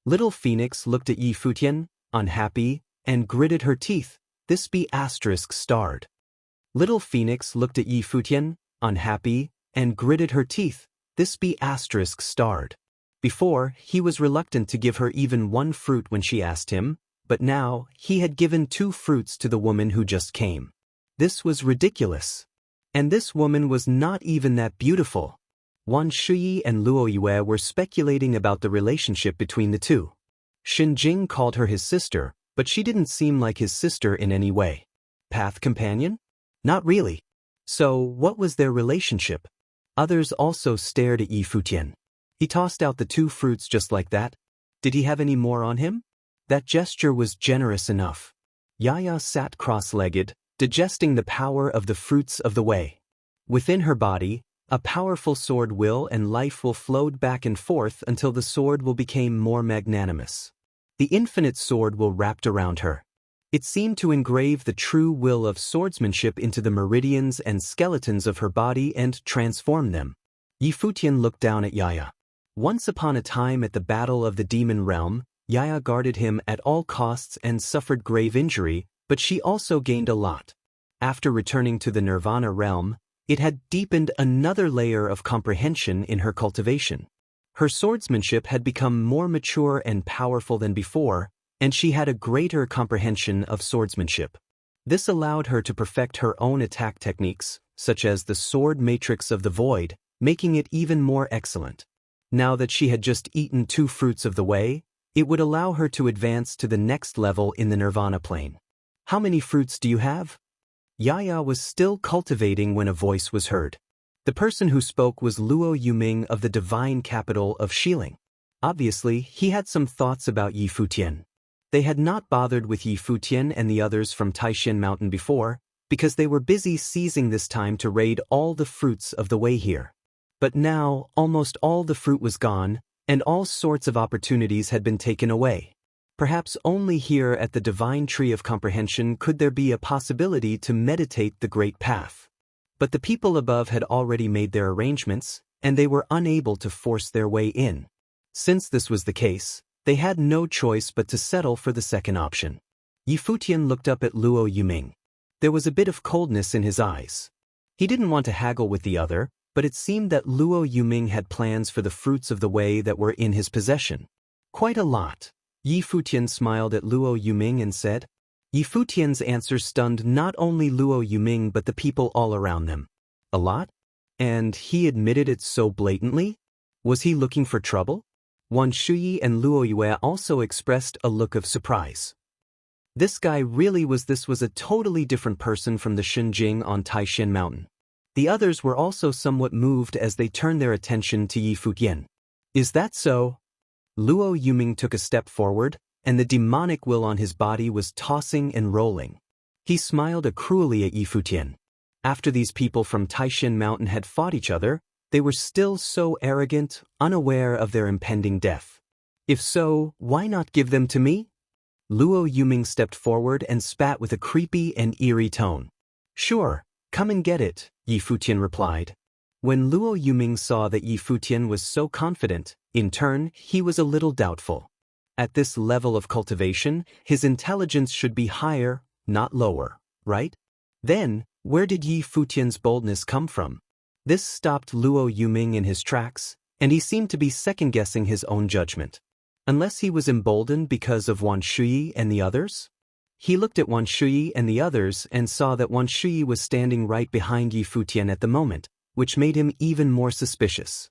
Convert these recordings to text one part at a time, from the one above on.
Little Phoenix looked at Yi Futian, unhappy, and gritted her teeth. This be asterisk starred. Little Phoenix looked at Yi Futian, unhappy, and gritted her teeth. This be asterisk starred. Before, he was reluctant to give her even one fruit when she asked him, but now, he had given 2 fruits to the woman who just came. This was ridiculous. And this woman was not even that beautiful. Wan Shuyi and Luo Yue were speculating about the relationship between the two. Xin Jing called her his sister, but she didn't seem like his sister in any way. Path companion? Not really. So, what was their relationship? Others also stared at Yi Futian. He tossed out the 2 fruits just like that. Did he have any more on him? That gesture was generous enough. Yaya sat cross-legged, digesting the power of the fruits of the way. Within her body, a powerful sword will and life will flowed back and forth until the sword will become more magnanimous. The infinite sword will wrapped around her. It seemed to engrave the true will of swordsmanship into the meridians and skeletons of her body and transform them. Yi Futian looked down at Yaya. Once upon a time at the Battle of the Demon Realm, Yaya guarded him at all costs and suffered grave injury, but she also gained a lot. After returning to the Nirvana realm, it had deepened another layer of comprehension in her cultivation. Her swordsmanship had become more mature and powerful than before, and she had a greater comprehension of swordsmanship. This allowed her to perfect her own attack techniques, such as the sword matrix of the void, making it even more excellent. Now that she had just eaten 2 fruits of the way, it would allow her to advance to the next level in the Nirvana plane. How many fruits do you have? Yaya was still cultivating when a voice was heard. The person who spoke was Luo Yuming of the divine capital of Xiling. Obviously, he had some thoughts about Yi Futian. They had not bothered with Yi Futian and the others from Taishan Mountain before, because they were busy seizing this time to raid all the fruits of the way here. But now, almost all the fruit was gone, and all sorts of opportunities had been taken away. Perhaps only here at the Divine Tree of Comprehension could there be a possibility to meditate the Great Path. But the people above had already made their arrangements, and they were unable to force their way in. Since this was the case, they had no choice but to settle for the second option. Yi Futian looked up at Luo Yuming. There was a bit of coldness in his eyes. He didn't want to haggle with the other, but it seemed that Luo Yuming had plans for the fruits of the way that were in his possession. Quite a lot. Yi Futian smiled at Luo Yuming and said. Yi Futian's answer stunned not only Luo Yuming but the people all around them. A lot? And he admitted it so blatantly? Was he looking for trouble? Wan Shuyi and Luo Yue also expressed a look of surprise. This guy really was a totally different person from the Xinjing on Taishan Mountain. The others were also somewhat moved as they turned their attention to Yi Futian. Is that so? Luo Yuming took a step forward, and the demonic will on his body was tossing and rolling. He smiled cruelly at Yi Futian. After these people from Taishan Mountain had fought each other, they were still so arrogant, unaware of their impending death. If so, why not give them to me? Luo Yuming stepped forward and spat with a creepy and eerie tone. Sure, come and get it, Yi Futian replied. When Luo Yuming saw that Yi Futian was so confident, in turn, he was a little doubtful. At this level of cultivation, his intelligence should be higher, not lower, right? Then, where did Yi Futian's boldness come from? This stopped Luo Yuming in his tracks, and he seemed to be second-guessing his own judgment. Unless he was emboldened because of Wan Shuyi and the others? He looked at Wan Shuyi and the others and saw that Wan Shuyi was standing right behind Yi Futian at the moment, which made him even more suspicious.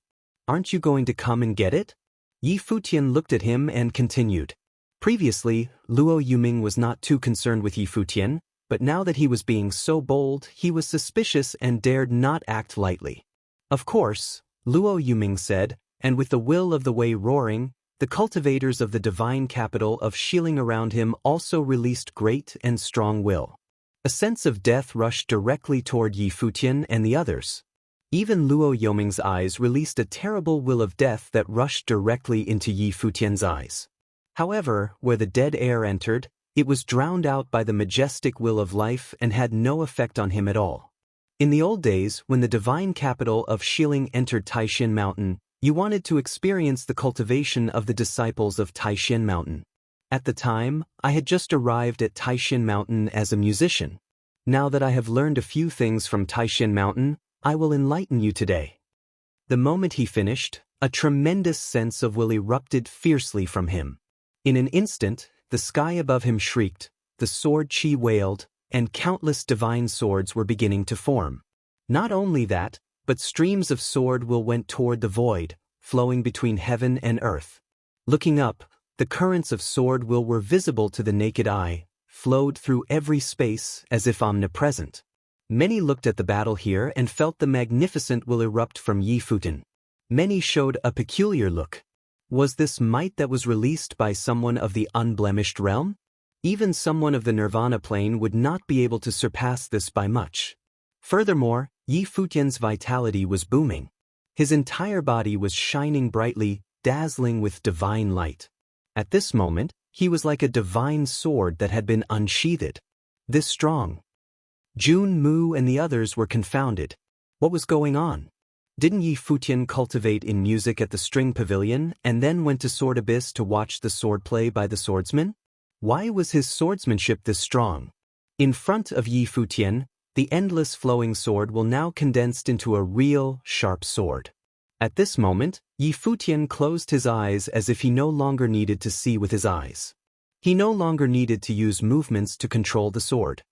Aren't you going to come and get it? Yi Futian looked at him and continued. Previously, Luo Yuming was not too concerned with Yi Futian, but now that he was being so bold, he was suspicious and dared not act lightly. Of course, Luo Yuming said, and with the will of the way roaring, the cultivators of the divine capital of Xiling around him also released great and strong will. A sense of death rushed directly toward Yi Futian and the others. Even Luo Yuming's eyes released a terrible will of death that rushed directly into Yi Futian's eyes. However, where the dead air entered, it was drowned out by the majestic will of life and had no effect on him at all. In the old days, when the divine capital of Xiling entered Taishan Mountain, You wanted to experience the cultivation of the disciples of Taishan Mountain. At the time, I had just arrived at Taishan Mountain as a musician. Now that I have learned a few things from Taishan Mountain, I will enlighten you today. The moment he finished, a tremendous sense of will erupted fiercely from him. In an instant, the sky above him shrieked, the sword chi wailed, and countless divine swords were beginning to form. Not only that, but streams of sword will went toward the void, flowing between heaven and earth. Looking up, the currents of sword will were visible to the naked eye, flowed through every space as if omnipresent. Many looked at the battle here and felt the magnificent will erupt from Yi Futian. Many showed a peculiar look. Was this might that was released by someone of the unblemished realm? Even someone of the nirvana plane would not be able to surpass this by much. Furthermore, Yi Futian's vitality was booming. His entire body was shining brightly, dazzling with divine light. At this moment, he was like a divine sword that had been unsheathed. This strong. Jun Mu and the others were confounded. What was going on? Didn't Yi Futian cultivate in music at the string pavilion and then went to Sword Abyss to watch the swordplay by the swordsman? Why was his swordsmanship this strong? In front of Yi Futian, the endless flowing sword will now condensed into a real, sharp sword. At this moment, Yi Futian closed his eyes as if he no longer needed to see with his eyes. He no longer needed to use movements to control the sword.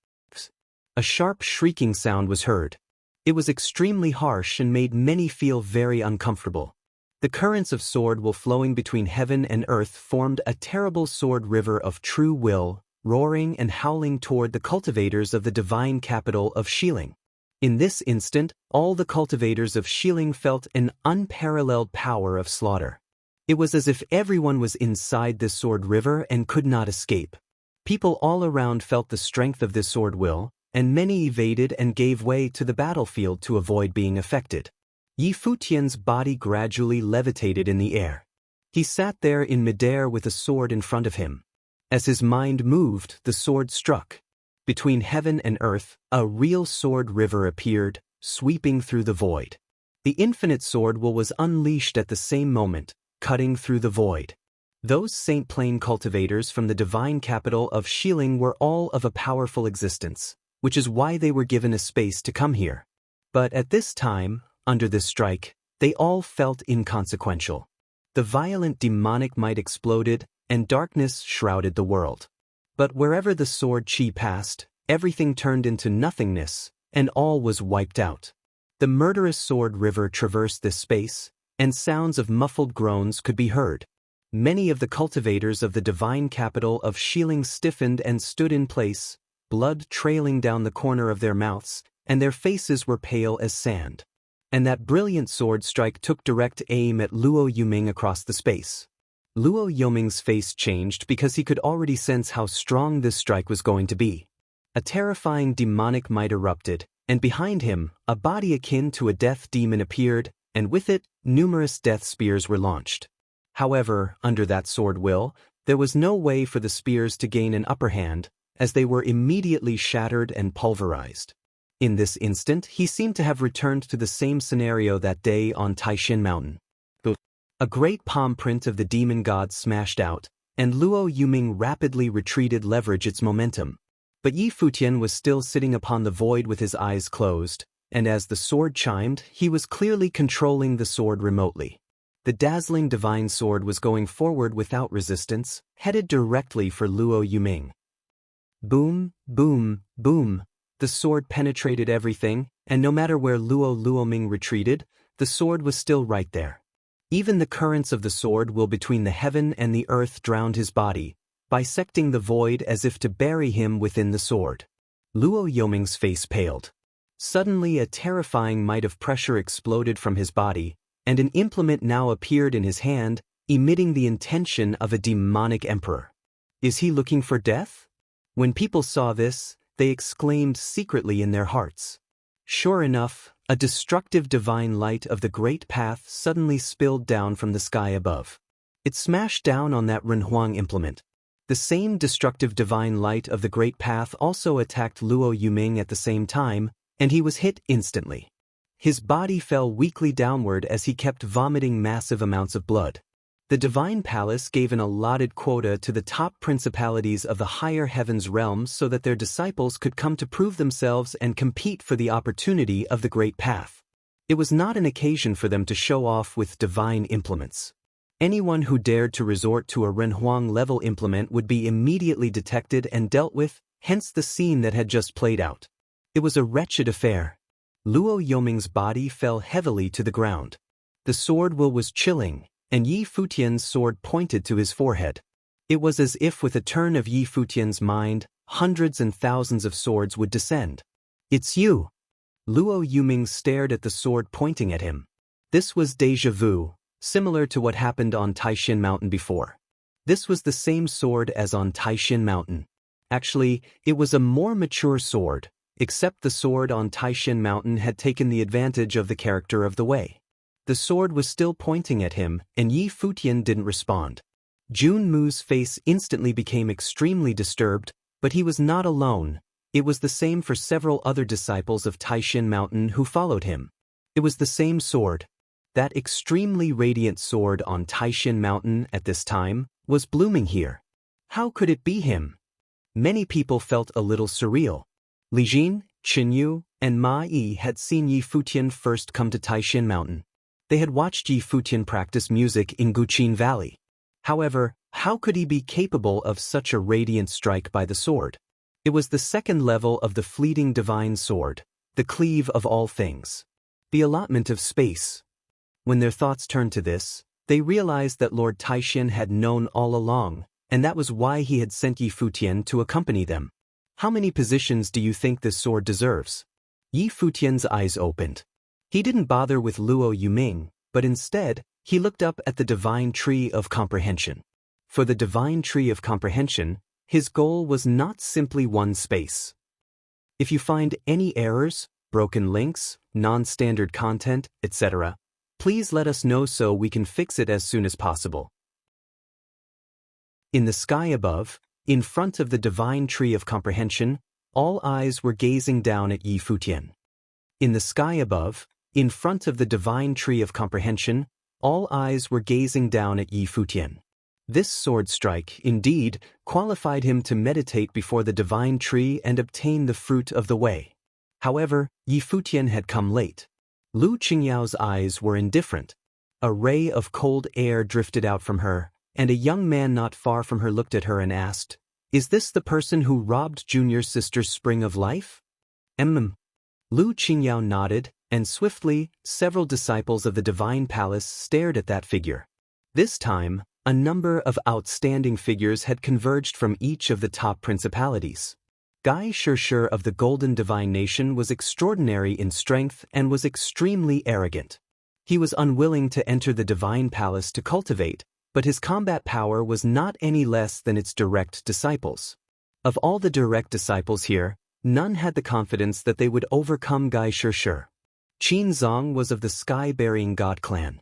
A sharp shrieking sound was heard. It was extremely harsh and made many feel very uncomfortable. The currents of sword will flowing between heaven and earth formed a terrible sword river of true will, roaring and howling toward the cultivators of the divine capital of Shilin. In this instant, all the cultivators of Shilin felt an unparalleled power of slaughter. It was as if everyone was inside this sword river and could not escape. People all around felt the strength of this sword will, and many evaded and gave way to the battlefield to avoid being affected. Yi Futian's body gradually levitated in the air. He sat there in midair with a sword in front of him. As his mind moved, the sword struck. Between heaven and earth, a real sword river appeared, sweeping through the void. The infinite sword will was unleashed at the same moment, cutting through the void. Those Saint Plain cultivators from the divine capital of Shilin were all of a powerful existence, which is why they were given a space to come here. But at this time, under this strike, they all felt inconsequential. The violent demonic might exploded, and darkness shrouded the world. But wherever the sword chi passed, everything turned into nothingness, and all was wiped out. The murderous sword river traversed this space, and sounds of muffled groans could be heard. Many of the cultivators of the divine capital of Shilin stiffened and stood in place, blood trailing down the corner of their mouths, and their faces were pale as sand. And that brilliant sword strike took direct aim at Luo Yuming across the space. Luo Yuming's face changed because he could already sense how strong this strike was going to be. A terrifying demonic might erupted, and behind him, a body akin to a death demon appeared, and with it, numerous death spears were launched. However, under that sword will, there was no way for the spears to gain an upper hand, as they were immediately shattered and pulverized. In this instant, he seemed to have returned to the same scenario that day on Taishan Mountain. A great palm print of the demon god smashed out, and Luo Yuming rapidly retreated leverage its momentum. But Yi Futian was still sitting upon the void with his eyes closed, and as the sword chimed, he was clearly controlling the sword remotely. The dazzling divine sword was going forward without resistance, headed directly for Luo Yuming. Boom, boom, boom. The sword penetrated everything, and no matter where Luo Luoming retreated, the sword was still right there. Even the currents of the sword will between the heaven and the earth drowned his body, bisecting the void as if to bury him within the sword. Luo Yoming's face paled. Suddenly a terrifying might of pressure exploded from his body, and an implement now appeared in his hand, emitting the intention of a demonic emperor. Is he looking for death? When people saw this, they exclaimed secretly in their hearts. Sure enough, a destructive divine light of the great path suddenly spilled down from the sky above. It smashed down on that Renhuang implement. The same destructive divine light of the great path also attacked Luo Yuming at the same time, and he was hit instantly. His body fell weakly downward as he kept vomiting massive amounts of blood. The divine palace gave an allotted quota to the top principalities of the higher heavens realms so that their disciples could come to prove themselves and compete for the opportunity of the great path. It was not an occasion for them to show off with divine implements. Anyone who dared to resort to a Renhuang-level implement would be immediately detected and dealt with, hence the scene that had just played out. It was a wretched affair. Luo Yoming's body fell heavily to the ground. The sword will was chilling, and Yi Futian's sword pointed to his forehead. It was as if with a turn of Yi Futian's mind, hundreds and thousands of swords would descend. "It's you!" Luo Yuming stared at the sword pointing at him. This was déjà vu, similar to what happened on Taishin Mountain before. This was the same sword as on Taishin Mountain. Actually, it was a more mature sword, except the sword on Taishin Mountain had taken the advantage of the character of the Wei. The sword was still pointing at him, and Yi Futian didn't respond. Jun Mu's face instantly became extremely disturbed, but he was not alone. It was the same for several other disciples of Taishin Mountain who followed him. It was the same sword. That extremely radiant sword on Taishin Mountain at this time was blooming here. How could it be him? Many people felt a little surreal. Li Jin, Qin Yu, and Ma Yi had seen Yi Futian first come to Taishin Mountain. They had watched Yi Futian practice music in Guqin Valley. However, how could he be capable of such a radiant strike by the sword? It was the second level of the fleeting divine sword, the cleave of all things. The allotment of space. When their thoughts turned to this, they realized that Lord Taishin had known all along, and that was why he had sent Yi Futian to accompany them. How many positions do you think this sword deserves? Yi Futian's eyes opened. He didn't bother with Luo Yuming, but instead, he looked up at the divine tree of comprehension. For the divine tree of comprehension, his goal was not simply one space. If you find any errors, broken links, non-standard content, etc., please let us know so we can fix it as soon as possible. In the sky above, in front of the divine tree of comprehension, all eyes were gazing down at Yi Futian. In the sky above, in front of the divine tree of comprehension, all eyes were gazing down at Yi Futian. This sword strike, indeed, qualified him to meditate before the divine tree and obtain the fruit of the way. However, Yi Futian had come late. Lu Qingyao's eyes were indifferent. A ray of cold air drifted out from her, and a young man not far from her looked at her and asked, "Is this the person who robbed Junior Sister's spring of life?" Lu Qingyao nodded, and swiftly, several disciples of the divine palace stared at that figure. This time, a number of outstanding figures had converged from each of the top principalities. Gai Shirshir of the Golden Divine Nation was extraordinary in strength and was extremely arrogant. He was unwilling to enter the divine palace to cultivate, but his combat power was not any less than its direct disciples. Of all the direct disciples here, none had the confidence that they would overcome Gai Shirshir. Qin Zong was of the Sky-Bearing God clan.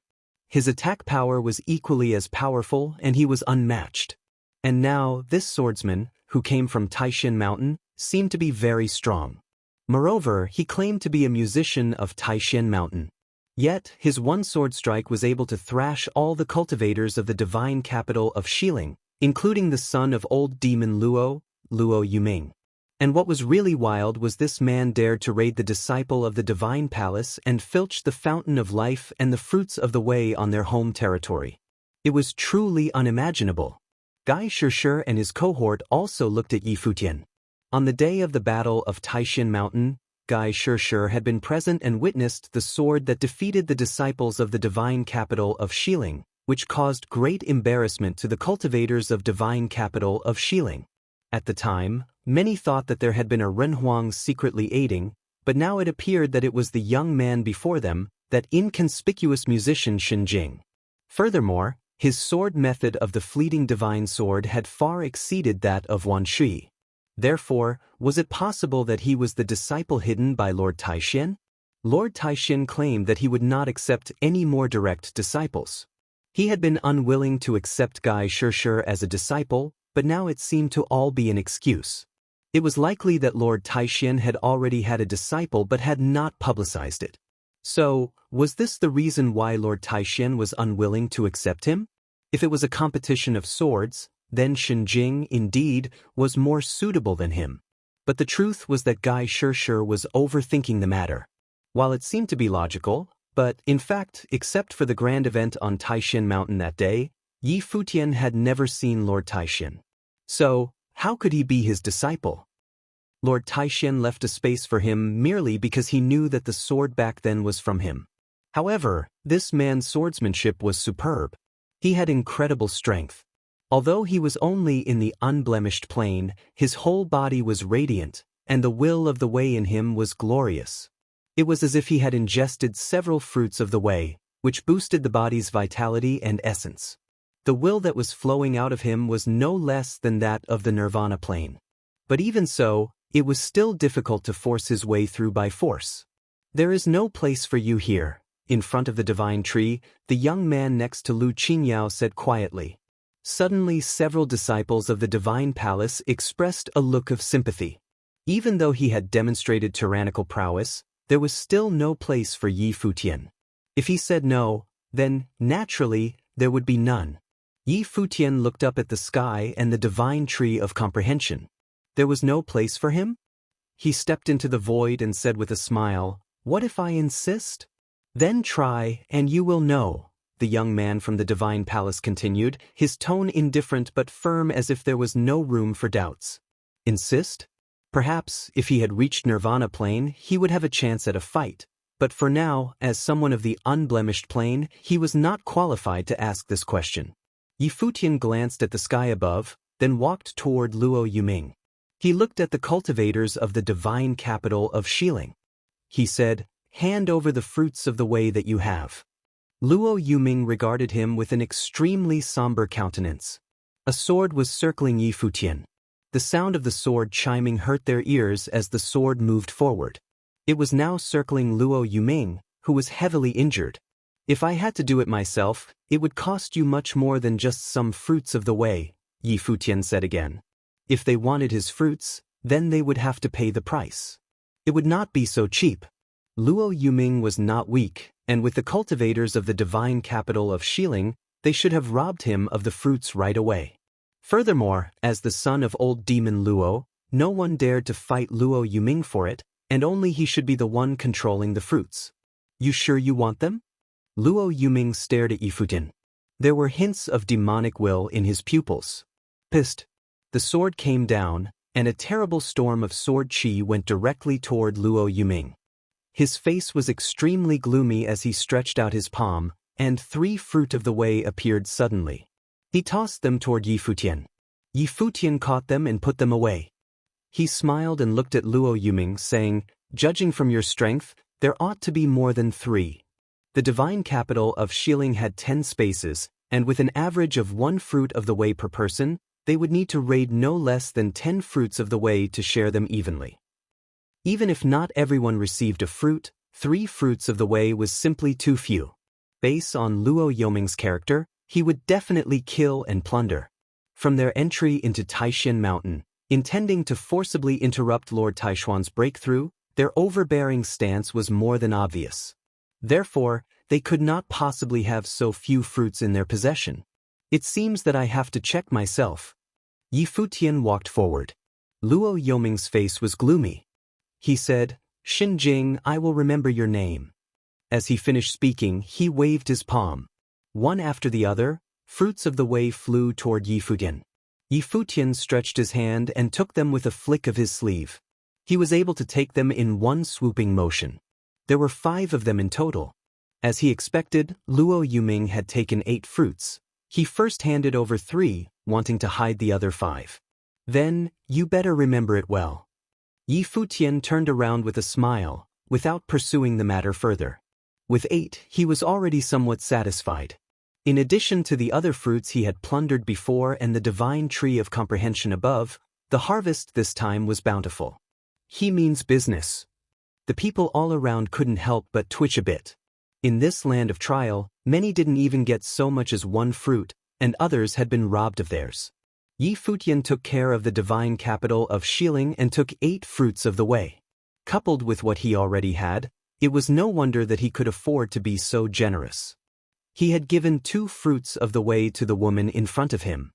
His attack power was equally as powerful and he was unmatched. And now, this swordsman, who came from Taishin Mountain, seemed to be very strong. Moreover, he claimed to be a musician of Taishin Mountain. Yet, his one sword strike was able to thrash all the cultivators of the divine capital of Xiling, including the son of old demon Luo Yuming. And what was really wild was this man dared to raid the disciple of the divine palace and filch the fountain of life and the fruits of the way on their home territory. It was truly unimaginable. Gai Shirshir and his cohort also looked at Yi Futian. On the day of the battle of Taishin Mountain, Gai Shirshir had been present and witnessed the sword that defeated the disciples of the divine capital of Xiling, which caused great embarrassment to the cultivators of divine capital of Xiling. At the time, many thought that there had been a Renhuang secretly aiding, but now it appeared that it was the young man before them, that inconspicuous musician Shinjing. Furthermore, his sword method of the fleeting divine sword had far exceeded that of Wan Shi. Therefore, was it possible that he was the disciple hidden by Lord Taishin? Lord Taishin claimed that he would not accept any more direct disciples. He had been unwilling to accept Gai Shirshir as a disciple, but now it seemed to all be an excuse. It was likely that Lord Taishin had already had a disciple but had not publicized it. So, was this the reason why Lord Taishan was unwilling to accept him? If it was a competition of swords, then Shenjing, indeed, was more suitable than him. But the truth was that Guy Shishir was overthinking the matter. While it seemed to be logical, but, in fact, except for the grand event on Taishan Mountain that day, Yi Futian had never seen Lord Taishan. So, how could he be his disciple? Lord Taishan left a space for him merely because he knew that the sword back then was from him. However, this man's swordsmanship was superb. He had incredible strength. Although he was only in the unblemished plane, his whole body was radiant, and the will of the way in him was glorious. It was as if he had ingested several fruits of the way, which boosted the body's vitality and essence. The will that was flowing out of him was no less than that of the nirvana plane. But even so, it was still difficult to force his way through by force. There is no place for you here. In front of the divine tree, the young man next to Lu Qingyao said quietly. Suddenly several disciples of the divine palace expressed a look of sympathy. Even though he had demonstrated tyrannical prowess, there was still no place for Yi Futian. If he said no, then, naturally, there would be none. Yi Futian looked up at the sky and the divine tree of comprehension. There was no place for him? He stepped into the void and said with a smile, "What if I insist?" "Then try, and you will know," the young man from the divine palace continued, his tone indifferent but firm as if there was no room for doubts. Insist? Perhaps, if he had reached nirvana plane, he would have a chance at a fight. But for now, as someone of the unblemished plane, he was not qualified to ask this question. Yi Futian glanced at the sky above, then walked toward Luo Yuming. He looked at the cultivators of the divine capital of Xiling. He said, "Hand over the fruits of the way that you have." Luo Yuming regarded him with an extremely somber countenance. A sword was circling Yi Futian. The sound of the sword chiming hurt their ears as the sword moved forward. It was now circling Luo Yuming, who was heavily injured. "If I had to do it myself, it would cost you much more than just some fruits of the way," Yi Futian said again. If they wanted his fruits, then they would have to pay the price. It would not be so cheap. Luo Yuming was not weak, and with the cultivators of the divine capital of Xiling, they should have robbed him of the fruits right away. Furthermore, as the son of old demon Luo, no one dared to fight Luo Yuming for it, and only he should be the one controlling the fruits. "You sure you want them?" Luo Yuming stared at Yi Futian. There were hints of demonic will in his pupils. Pissed. The sword came down, and a terrible storm of sword chi went directly toward Luo Yuming. His face was extremely gloomy as he stretched out his palm, and 3 fruit of the way appeared suddenly. He tossed them toward Yi Futian. Yi Futian caught them and put them away. He smiled and looked at Luo Yuming, saying, "Judging from your strength, there ought to be more than 3. The divine capital of Xiling had 10 spaces, and with an average of 1 fruit of the way per person, they would need to raid no less than 10 fruits of the way to share them evenly. Even if not everyone received a fruit, 3 fruits of the way was simply too few. Based on Luo Yuming's character, he would definitely kill and plunder. From their entry into Taishan Mountain, intending to forcibly interrupt Lord Taishuan's breakthrough, their overbearing stance was more than obvious. Therefore, they could not possibly have so few fruits in their possession. "It seems that I have to check myself." Yi Futian walked forward. Luo Yuming's face was gloomy. He said, "Shenjing, I will remember your name." As he finished speaking, he waved his palm. One after the other, fruits of the way flew toward Yi Futian. Yi Futian stretched his hand and took them with a flick of his sleeve. He was able to take them in one swooping motion. There were 5 of them in total. As he expected, Luo Yuming had taken 8 fruits. He first handed over 3, wanting to hide the other 5. "Then, you better remember it well." Yi Futian turned around with a smile, without pursuing the matter further. With 8, he was already somewhat satisfied. In addition to the other fruits he had plundered before and the divine tree of comprehension above, the harvest this time was bountiful. He means business. The people all around couldn't help but twitch a bit. In this land of trial, many didn't even get so much as 1 fruit, and others had been robbed of theirs. Yi Futian took care of the divine capital of Xiling and took 8 fruits of the way. Coupled with what he already had, It was no wonder that he could afford to be so generous. He had given 2 fruits of the way to the woman in front of him.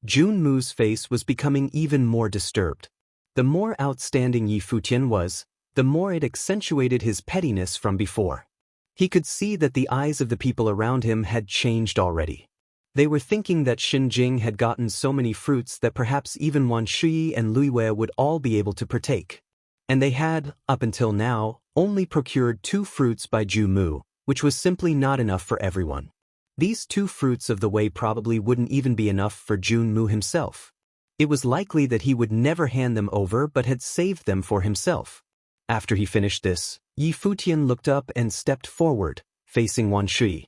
Junmu's face was becoming even more disturbed. The more outstanding Yi Futian was, the more it accentuated his pettiness from before. He could see that the eyes of the people around him had changed already. They were thinking that Xinjing had gotten so many fruits that perhaps even Wan Shui and Luiwei would all be able to partake. And they had, up until now, only procured 2 fruits by Junmu, which was simply not enough for everyone. These 2 fruits of the way probably wouldn't even be enough for Junmu himself. It was likely that he would never hand them over but had saved them for himself. After he finished this, Yi Futian looked up and stepped forward, facing Wan Shui.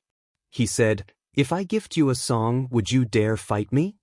He said, "If I gift you a song, would you dare fight me?"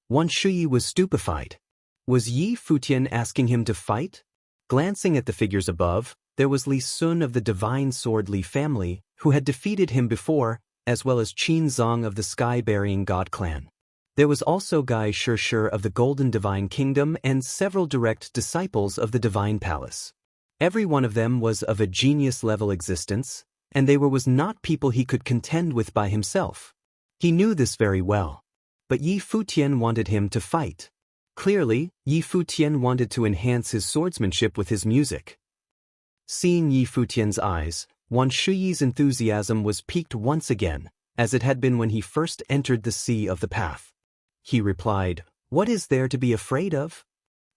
Wan Shui was stupefied. Was Yi Futian asking him to fight? Glancing at the figures above, there was Li Sun of the Divine Sword Li family, who had defeated him before, as well as Qin Zong of the Sky-Burying God clan. There was also Gai Shishir of the Golden Divine Kingdom and several direct disciples of the Divine Palace. Every one of them was of a genius-level existence, and they was not people he could contend with by himself. He knew this very well. But Yi Futian wanted him to fight. Clearly, Yi Futian wanted to enhance his swordsmanship with his music. Seeing Yi Futian's eyes, Wan Shuyi's enthusiasm was piqued once again, as it had been when he first entered the Sea of the Path. He replied, "What is there to be afraid of?"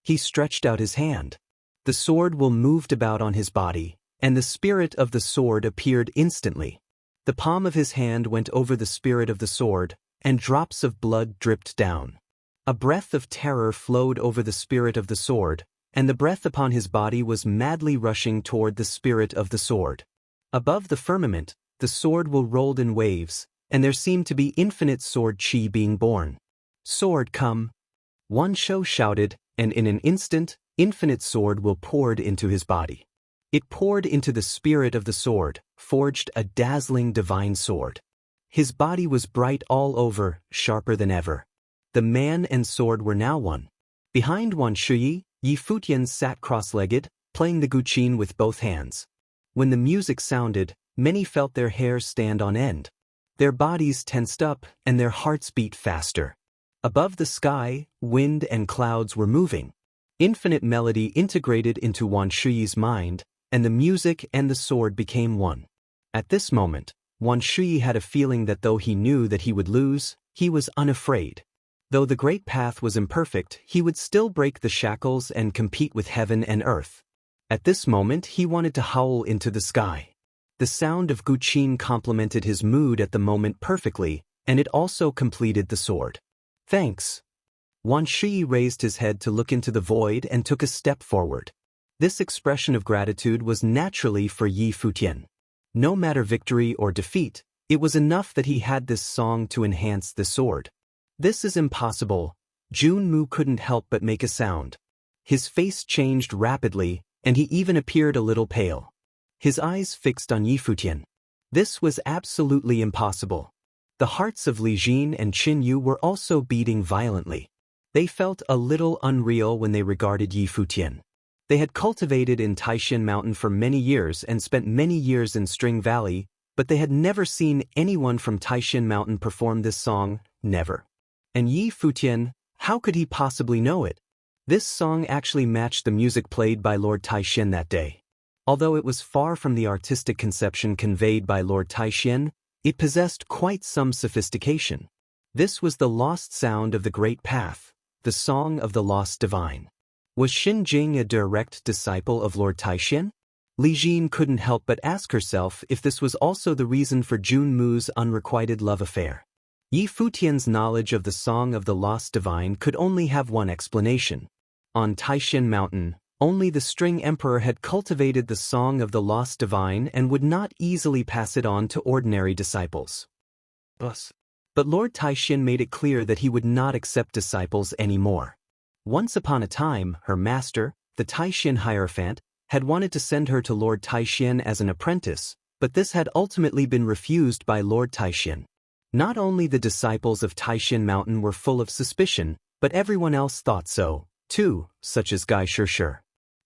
He stretched out his hand. The sword moved about on his body, and the spirit of the sword appeared instantly. The palm of his hand went over the spirit of the sword, and drops of blood dripped down. A breath of terror flowed over the spirit of the sword, and the breath upon his body was madly rushing toward the spirit of the sword. Above the firmament, the sword rolled in waves, and there seemed to be infinite sword chi being born. "Sword, come!" Wan Shou shouted, and in an instant, infinite sword poured into his body. It poured into the spirit of the sword, forged a dazzling divine sword. His body was bright all over, sharper than ever. The man and sword were now one. Behind Wan Shui, Yi Futian sat cross-legged, playing the guqin with both hands. When the music sounded, many felt their hair stand on end. Their bodies tensed up, and their hearts beat faster. Above the sky, wind and clouds were moving. Infinite melody integrated into Wan Shui's mind, and the music and the sword became one. At this moment, Wan Shui had a feeling that though he knew that he would lose, he was unafraid. Though the great path was imperfect, he would still break the shackles and compete with heaven and earth. At this moment he wanted to howl into the sky. The sound of guqin complemented his mood at the moment perfectly, and it also completed the sword. "Thanks." Wan Shui raised his head to look into the void and took a step forward. This expression of gratitude was naturally for Yi Futian. No matter victory or defeat, it was enough that he had this song to enhance the sword. "This is impossible." Junmu couldn't help but make a sound. His face changed rapidly, and he even appeared a little pale. His eyes fixed on Yi Futian. This was absolutely impossible. The hearts of Li Jin and Qin Yu were also beating violently. They felt a little unreal when they regarded Yi Futian. They had cultivated in Taishan Mountain for many years and spent many years in String Valley, but they had never seen anyone from Taishan Mountain perform this song, never. And Yi Futian, how could he possibly know it? This song actually matched the music played by Lord Taishan that day. Although it was far from the artistic conception conveyed by Lord Taishan, it possessed quite some sophistication. This was the lost sound of the Great Path, the song of the lost divine. Was Xinjing a direct disciple of Lord Taishan? Li Jin couldn't help but ask herself if this was also the reason for Junmu's unrequited love affair. Yi Futian's knowledge of the song of the lost divine could only have one explanation. On Taishan Mountain, only the String Emperor had cultivated the song of the lost divine and would not easily pass it on to ordinary disciples. But Lord Taishan made it clear that he would not accept disciples anymore. Once upon a time, her master, the Taishan Hierophant, had wanted to send her to Lord Taishan as an apprentice, but this had ultimately been refused by Lord Taishan. Not only the disciples of Taishan Mountain were full of suspicion, but everyone else thought so, too, such as Gai Shishir.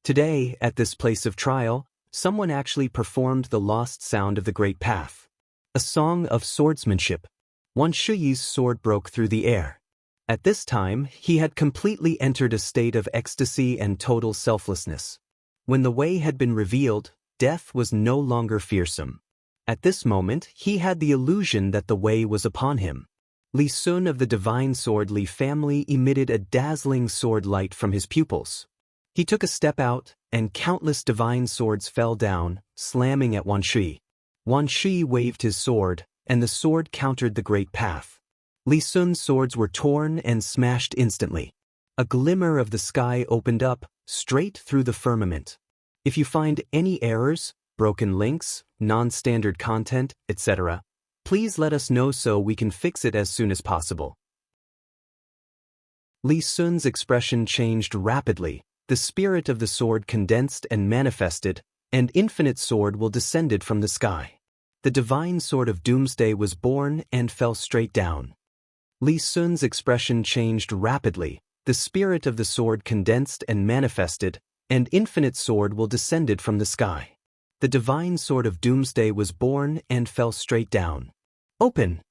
Today, at this place of trial, someone actually performed the lost sound of the great path. A song of swordsmanship. Wan Shiyi's sword broke through the air. At this time, he had completely entered a state of ecstasy and total selflessness. When the way had been revealed, death was no longer fearsome. At this moment, he had the illusion that the way was upon him. Li Sun of the divine sword Li family emitted a dazzling sword light from his pupils. He took a step out, and countless divine swords fell down, slamming at Wan Shi. Wan Shi waved his sword, and the sword countered the great path. Li Sun's swords were torn and smashed instantly. A glimmer of the sky opened up, straight through the firmament. If you find any errors, broken links, non-standard content, etc., please let us know so we can fix it as soon as possible. Li Sun's expression changed rapidly. The spirit of the sword condensed and manifested, and infinite sword will descended from the sky. The divine sword of doomsday was born and fell straight down. Li Sun's expression changed rapidly. The spirit of the sword condensed and manifested, and infinite sword will descended from the sky. The divine sword of doomsday was born and fell straight down. Open!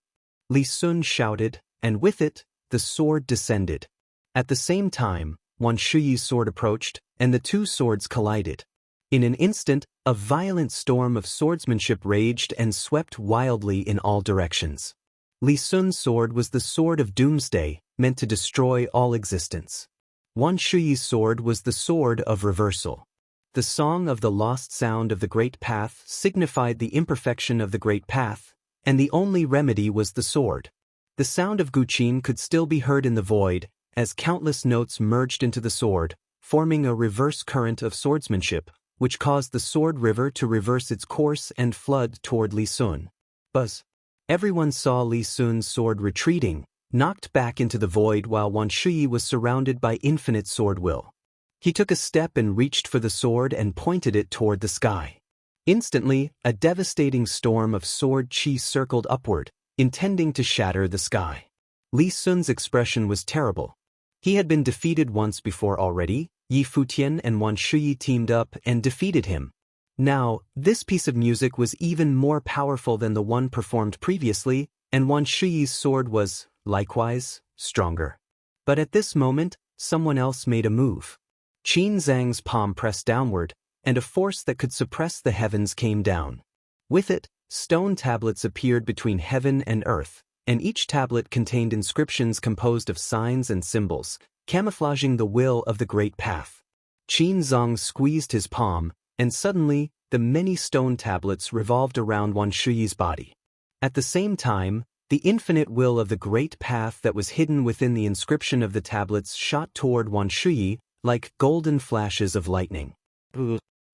Li Sun shouted, and with it, the sword descended. At the same time, Wan Shiyi's sword approached, and the two swords collided. In an instant, a violent storm of swordsmanship raged and swept wildly in all directions. Li Sun's sword was the sword of doomsday, meant to destroy all existence. Wan Shiyi's sword was the sword of reversal. The song of the lost sound of the great path signified the imperfection of the great path, and the only remedy was the sword. The sound of Guqin could still be heard in the void, as countless notes merged into the sword, forming a reverse current of swordsmanship, which caused the sword river to reverse its course and flood toward Li Sun. Buzz! Everyone saw Li Sun's sword retreating, knocked back into the void while Wan Shiyi was surrounded by infinite sword will. He took a step and reached for the sword and pointed it toward the sky. Instantly, a devastating storm of sword chi circled upward, intending to shatter the sky. Li Sun's expression was terrible. He had been defeated once before already. Yi Futian and Wan Shiyi teamed up and defeated him. Now, this piece of music was even more powerful than the one performed previously, and Wan Shiyi's sword was, likewise, stronger. But at this moment, someone else made a move. Qin Zhang's palm pressed downward, and a force that could suppress the heavens came down. With it, stone tablets appeared between heaven and earth, and each tablet contained inscriptions composed of signs and symbols, camouflaging the will of the great path. Qin Zhang squeezed his palm, and suddenly, the many stone tablets revolved around Wan Shiyi's body. At the same time, the infinite will of the great path that was hidden within the inscription of the tablets shot toward Wan Shiyi like golden flashes of lightning.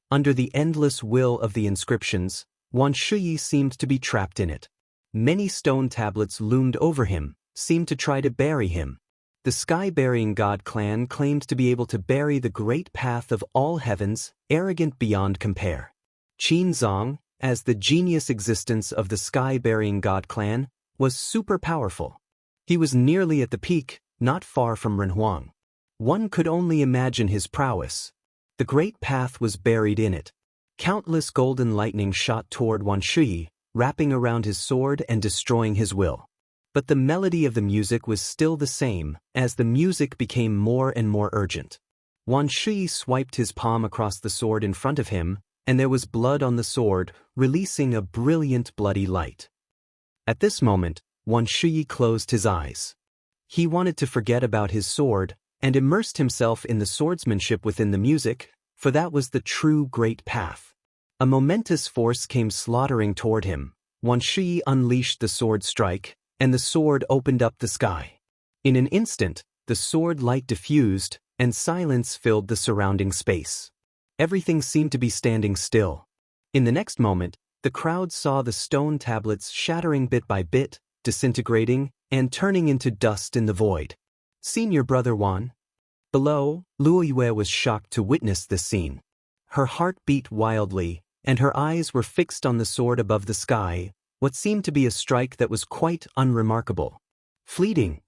Under the endless will of the inscriptions, Wan Shiyi seemed to be trapped in it. Many stone tablets loomed over him, seemed to try to bury him. The sky-burying god clan claimed to be able to bury the great path of all heavens, arrogant beyond compare. Qin Zhang, as the genius existence of the sky-burying god clan, was super powerful. He was nearly at the peak, not far from Renhuang. One could only imagine his prowess. The great path was buried in it. Countless golden lightning shot toward Wan Shiyi, wrapping around his sword and destroying his will. But the melody of the music was still the same, as the music became more and more urgent. Wan Shiyi swiped his palm across the sword in front of him, and there was blood on the sword, releasing a brilliant bloody light. At this moment, Wan Shiyi closed his eyes. He wanted to forget about his sword, and immersed himself in the swordsmanship within the music, for that was the true great path. A momentous force came slaughtering toward him. Wan Shiyi unleashed the sword strike, and the sword opened up the sky. In an instant, the sword light diffused, and silence filled the surrounding space. Everything seemed to be standing still. In the next moment, the crowd saw the stone tablets shattering bit by bit, disintegrating, and turning into dust in the void. "Senior brother Wan?" Below, Luo Yue was shocked to witness this scene. Her heart beat wildly, and her eyes were fixed on the sword above the sky, what seemed to be a strike that was quite unremarkable. "Fleeting,"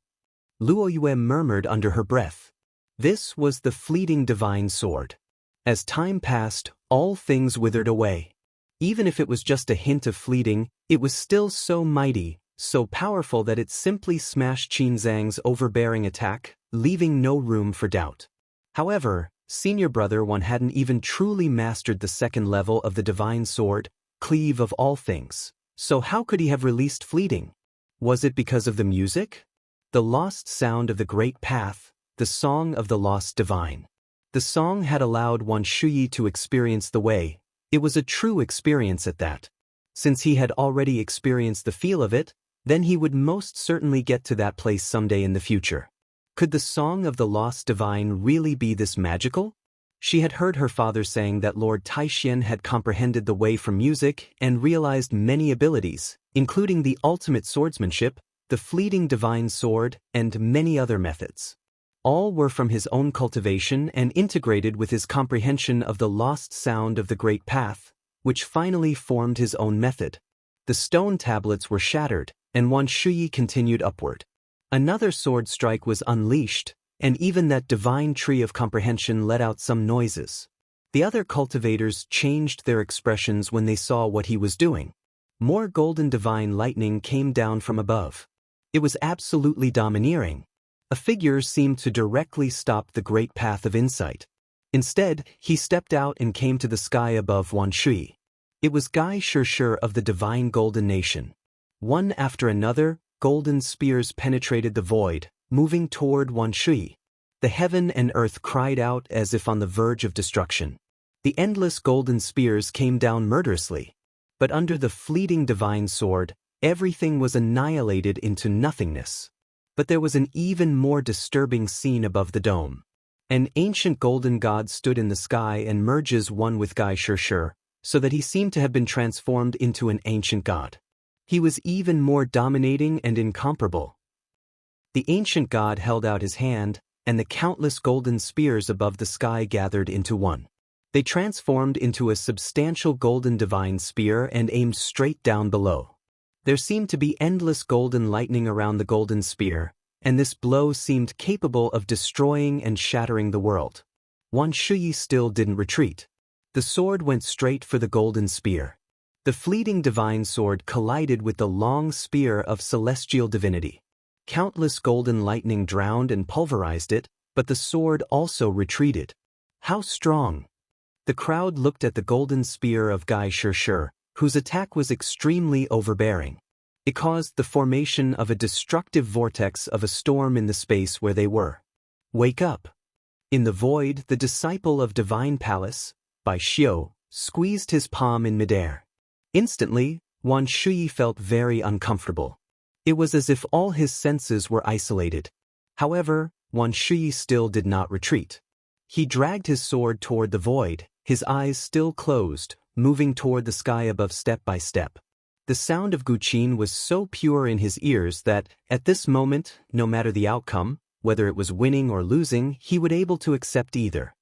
Luo Yue murmured under her breath. This was the fleeting divine sword. As time passed, all things withered away. Even if it was just a hint of fleeting, it was still so mighty, so powerful that it simply smashed Qinzhang's overbearing attack, leaving no room for doubt. However, Senior Brother One hadn't even truly mastered the second level of the divine sword, cleave of all things. So how could he have released fleeting? Was it because of the music? The lost sound of the great path, the song of the lost divine. The song had allowed Wan Shuyi to experience the way. It was a true experience at that. Since he had already experienced the feel of it, then he would most certainly get to that place someday in the future. Could the song of the lost divine really be this magical? She had heard her father saying that Lord Taishan had comprehended the way from music and realized many abilities, including the ultimate swordsmanship, the fleeting divine sword, and many other methods. All were from his own cultivation and integrated with his comprehension of the lost sound of the great path, which finally formed his own method. The stone tablets were shattered, and Wan Shuyi continued upward. Another sword strike was unleashed, and even that divine tree of comprehension let out some noises. The other cultivators changed their expressions when they saw what he was doing. More golden divine lightning came down from above. It was absolutely domineering. A figure seemed to directly stop the great path of insight. Instead, he stepped out and came to the sky above Wan Shui. It was Gai Shirshir of the divine golden nation. One after another, golden spears penetrated the void, moving toward Wan Shui. The heaven and earth cried out as if on the verge of destruction. The endless golden spears came down murderously. But under the fleeting divine sword, everything was annihilated into nothingness. But there was an even more disturbing scene above the dome. An ancient golden god stood in the sky and merges one with Gai Shirshir, so that he seemed to have been transformed into an ancient god. He was even more dominating and incomparable. The ancient god held out his hand, and the countless golden spears above the sky gathered into one. They transformed into a substantial golden divine spear and aimed straight down below. There seemed to be endless golden lightning around the golden spear, and this blow seemed capable of destroying and shattering the world. Wan Shuyi still didn't retreat. The sword went straight for the golden spear. The fleeting divine sword collided with the long spear of celestial divinity. Countless golden lightning drowned and pulverized it, but the sword also retreated. How strong! The crowd looked at the golden spear of Gai Shirshir, whose attack was extremely overbearing. It caused the formation of a destructive vortex of a storm in the space where they were. Wake up! In the void, the disciple of Divine Palace, Bai Xiu, squeezed his palm in midair. Instantly, Wan Shuyi felt very uncomfortable. It was as if all his senses were isolated. However, Wan Shuyi still did not retreat. He dragged his sword toward the void, his eyes still closed, moving toward the sky above step by step. The sound of Guqin was so pure in his ears that, at this moment, no matter the outcome, whether it was winning or losing, he would able to accept either.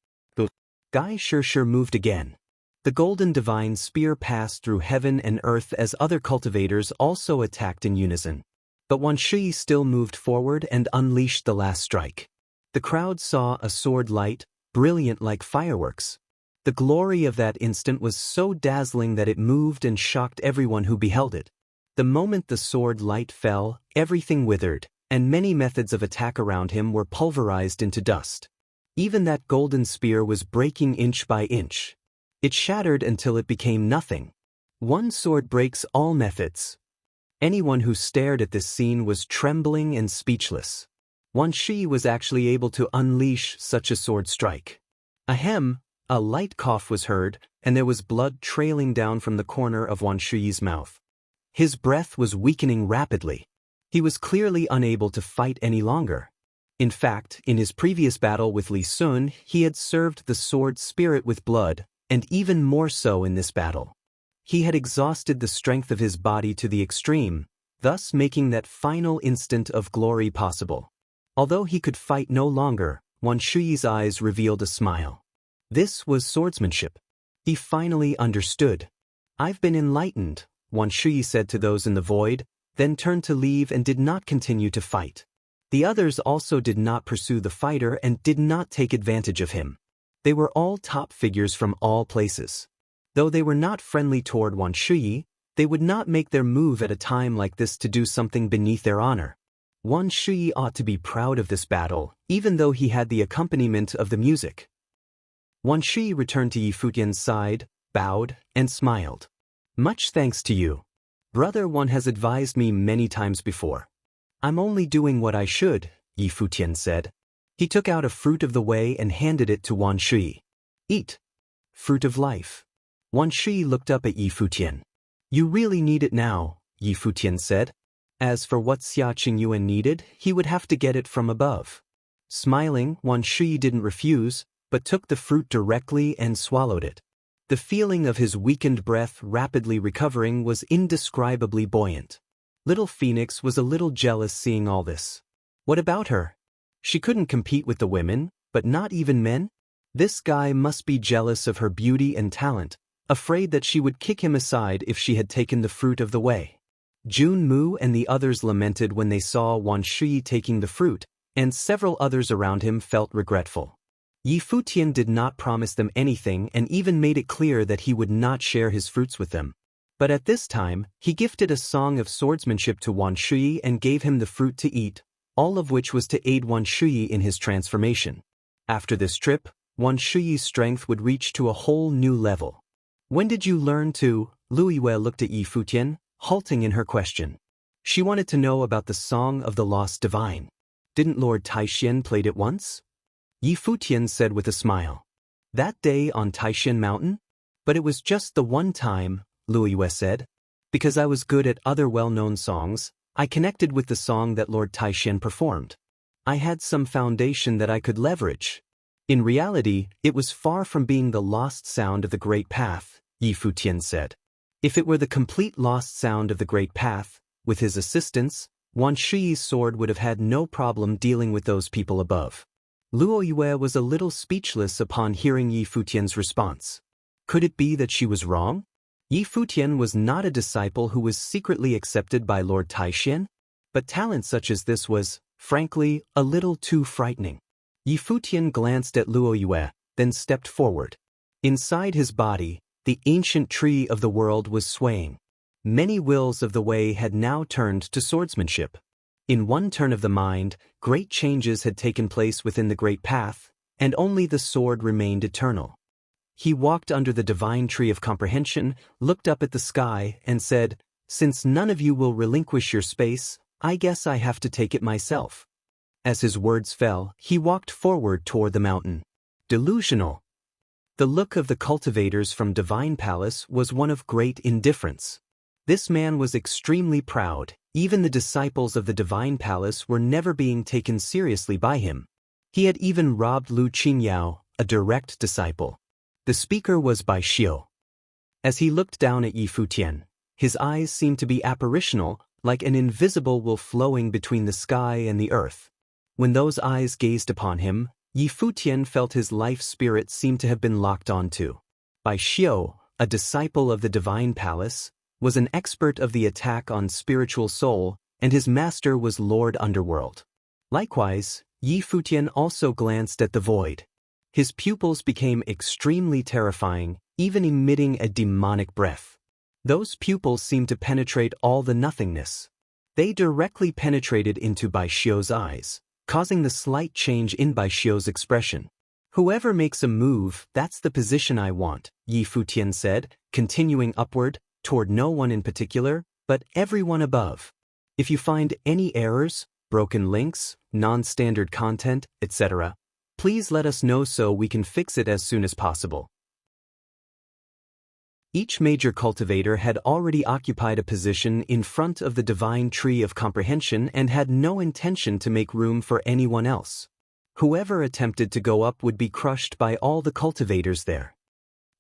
Gai Shirshir moved again. The golden divine spear passed through heaven and earth as other cultivators also attacked in unison. But Wan Shui still moved forward and unleashed the last strike. The crowd saw a sword light, brilliant like fireworks. The glory of that instant was so dazzling that it moved and shocked everyone who beheld it. The moment the sword light fell, everything withered, and many methods of attack around him were pulverized into dust. Even that golden spear was breaking inch by inch. It shattered until it became nothing. One sword breaks all methods. Anyone who stared at this scene was trembling and speechless. Wan Shi was actually able to unleash such a sword strike. Ahem! A light cough was heard, and there was blood trailing down from the corner of Wan Shuyi's mouth. His breath was weakening rapidly. He was clearly unable to fight any longer. In fact, in his previous battle with Li Sun, he had served the sword spirit with blood, and even more so in this battle. He had exhausted the strength of his body to the extreme, thus making that final instant of glory possible. Although he could fight no longer, Wan Shuyi's eyes revealed a smile. This was swordsmanship. He finally understood. I've been enlightened, Wan Shuyi said to those in the void, then turned to leave and did not continue to fight. The others also did not pursue the fighter and did not take advantage of him. They were all top figures from all places. Though they were not friendly toward Wan Shuyi, they would not make their move at a time like this to do something beneath their honor. Wan Shuyi ought to be proud of this battle, even though he had the accompaniment of the music. Wan Shuyi returned to Yi Futian's side, bowed, and smiled. Much thanks to you. Brother Wan has advised me many times before. I'm only doing what I should, Yi Futian said. He took out a fruit of the way and handed it to Wan Shuyi. Eat. Fruit of life. Wan Shuyi looked up at Yi Futian. You really need it now, Yi Futian said. As for what Xia Qingyuan needed, he would have to get it from above. Smiling, Wan Shuyi didn't refuse, but took the fruit directly and swallowed it. The feeling of his weakened breath rapidly recovering was indescribably buoyant. Little Phoenix was a little jealous seeing all this. What about her? She couldn't compete with the women, but not even men? This guy must be jealous of her beauty and talent, afraid that she would kick him aside if she had taken the fruit of the way. Jun Mu and the others lamented when they saw Wan Shuyi taking the fruit, and several others around him felt regretful. Yi Futian did not promise them anything and even made it clear that he would not share his fruits with them. But at this time, he gifted a song of swordsmanship to Wan Shuyi and gave him the fruit to eat, all of which was to aid Wan Shuyi in his transformation. After this trip, Wan Shuyi's strength would reach to a whole new level. When did you learn to? Lu Yue looked at Yi Futian, halting in her question. She wanted to know about the Song of the Lost Divine. Didn't Lord Taishan played it once? Yi Futian said with a smile. That day on Taishan Mountain? But it was just the one time, Lu Yue said. Because I was good at other well-known songs, I connected with the song that Lord Taishan performed. I had some foundation that I could leverage. In reality, it was far from being the lost sound of the Great Path, Yi Futian said. If it were the complete lost sound of the Great Path, with his assistance, Wan Shuyi's sword would have had no problem dealing with those people above. Luo Yue was a little speechless upon hearing Yi Futian's response. Could it be that she was wrong? Yi Futian was not a disciple who was secretly accepted by Lord Taishan, but talent such as this was, frankly, a little too frightening. Yi Futian glanced at Luo Yue, then stepped forward. Inside his body, the ancient tree of the world was swaying. Many wills of the way had now turned to swordsmanship. In one turn of the mind, great changes had taken place within the Great Path, and only the sword remained eternal. He walked under the divine tree of comprehension, looked up at the sky, and said, Since none of you will relinquish your space, I guess I have to take it myself. As his words fell, he walked forward toward the mountain. Delusional. The look of the cultivators from Divine Palace was one of great indifference. This man was extremely proud. Even the disciples of the Divine Palace were never being taken seriously by him. He had even robbed Lu Qingyao, a direct disciple. The speaker was Bai Xiu. As he looked down at Yi Futian, his eyes seemed to be apparitional, like an invisible wolf flowing between the sky and the earth. When those eyes gazed upon him, Yi Futian felt his life spirit seemed to have been locked onto. Bai Xiu, a disciple of the Divine Palace, was an expert of the attack on spiritual soul, and his master was Lord Underworld. Likewise, Yi Futian also glanced at the void. His pupils became extremely terrifying, even emitting a demonic breath. Those pupils seemed to penetrate all the nothingness. They directly penetrated into Bai Xiu's eyes, causing the slight change in Bai Xiu's expression. Whoever makes a move, that's the position I want, Yi Futian said, continuing upward, toward no one in particular, but everyone above. If you find any errors, broken links, non-standard content, etc., please let us know so we can fix it as soon as possible. Each major cultivator had already occupied a position in front of the divine tree of comprehension and had no intention to make room for anyone else. Whoever attempted to go up would be crushed by all the cultivators there.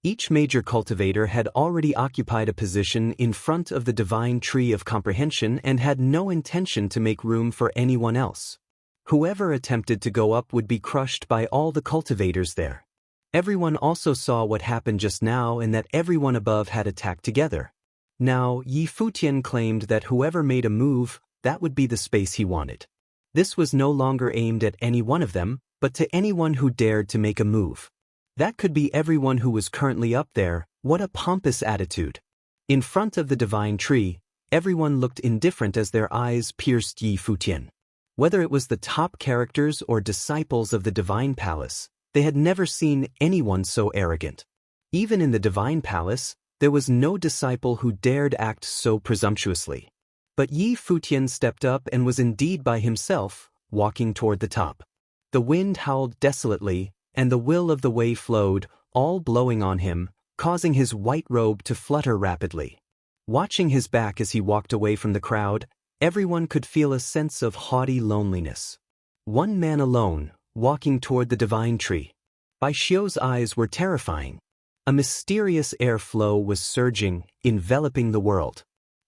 Each major cultivator had already occupied a position in front of the divine tree of comprehension and had no intention to make room for anyone else. Whoever attempted to go up would be crushed by all the cultivators there. Everyone also saw what happened just now and that everyone above had attacked together. Now, Yi Futian claimed that whoever made a move, that would be the space he wanted. This was no longer aimed at any one of them, but to anyone who dared to make a move. That could be everyone who was currently up there. What a pompous attitude. In front of the divine tree, everyone looked indifferent as their eyes pierced Yi Futian. Whether it was the top characters or disciples of the divine palace, they had never seen anyone so arrogant. Even in the divine palace, there was no disciple who dared act so presumptuously. But Yi Futian stepped up and was indeed by himself, walking toward the top. The wind howled desolately, and the will of the way flowed, all blowing on him, causing his white robe to flutter rapidly. Watching his back as he walked away from the crowd, everyone could feel a sense of haughty loneliness. One man alone, walking toward the divine tree. Bai Xiu's eyes were terrifying. A mysterious airflow was surging, enveloping the world.